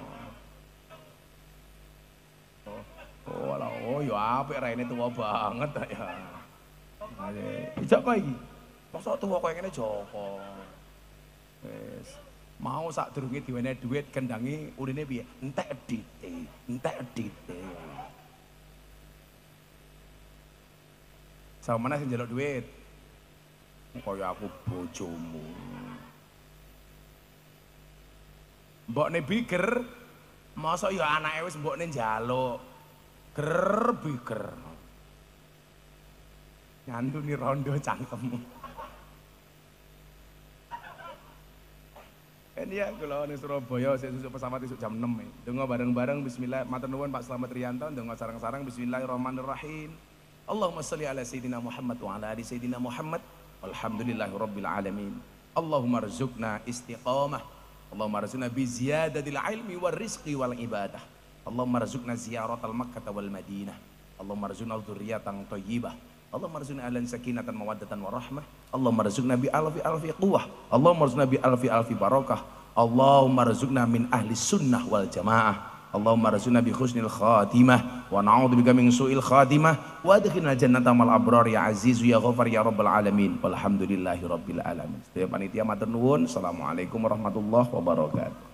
Oh, alah, oh ya apik raine tuwa banget ta ya. Ijak kok iki. Mosok tuwa koyo ngene Joko. Wis, mau sak durunge diwene dhuwit kendangi urine piye? Entek edite, entek edite. Sama mana sing njaluk duit? Kaya aku bojomu. Mbokne biger, masa ya anake wis mbokne njaluk. Ger biger. Nyanduni rondo cangkemmu. Kan ya kula ning Surabaya sik susuk pesawat isuk jam 6 e. Donga bareng-bareng bismillah. Matur nuwun Pak Slamet Riyanto, donga sareng-sareng bismillahirrahmanirrahim. Allahumma shalli ala sayyidina Muhammad wa ala ali sayyidina Muhammad. Walhamdulillahirabbil alamin. Allahumma rzuqna istiqamah. Allahumma rzuqna bi ziyadatil ilmi war rizqi wal ibadah. Allahumma rzuqna ziyaratal Makkah wal Madinah. Allahumma rzuqna dzurriyyatan thayyibah. Allahumma rzuqna ahlan sakinatan mawaddatan warahmah. Allahumma rzuqna bi alfi quwwah. Allahumma rzuqna bi alfi barakah. Allahumma rzuqna min ahli sunnah wal jamaah. Allahumma rzuqna bi husnil khatimah wa na'udzubika min su'il khatimah wa adkhilna jannata mal abrar ya aziz ya ghafar ya rabbal alamin. Walhamdulillahi rabbil alamin. Sedaya panitia matur nuwun. Assalamualaikum warahmatullahi wabarakatuh.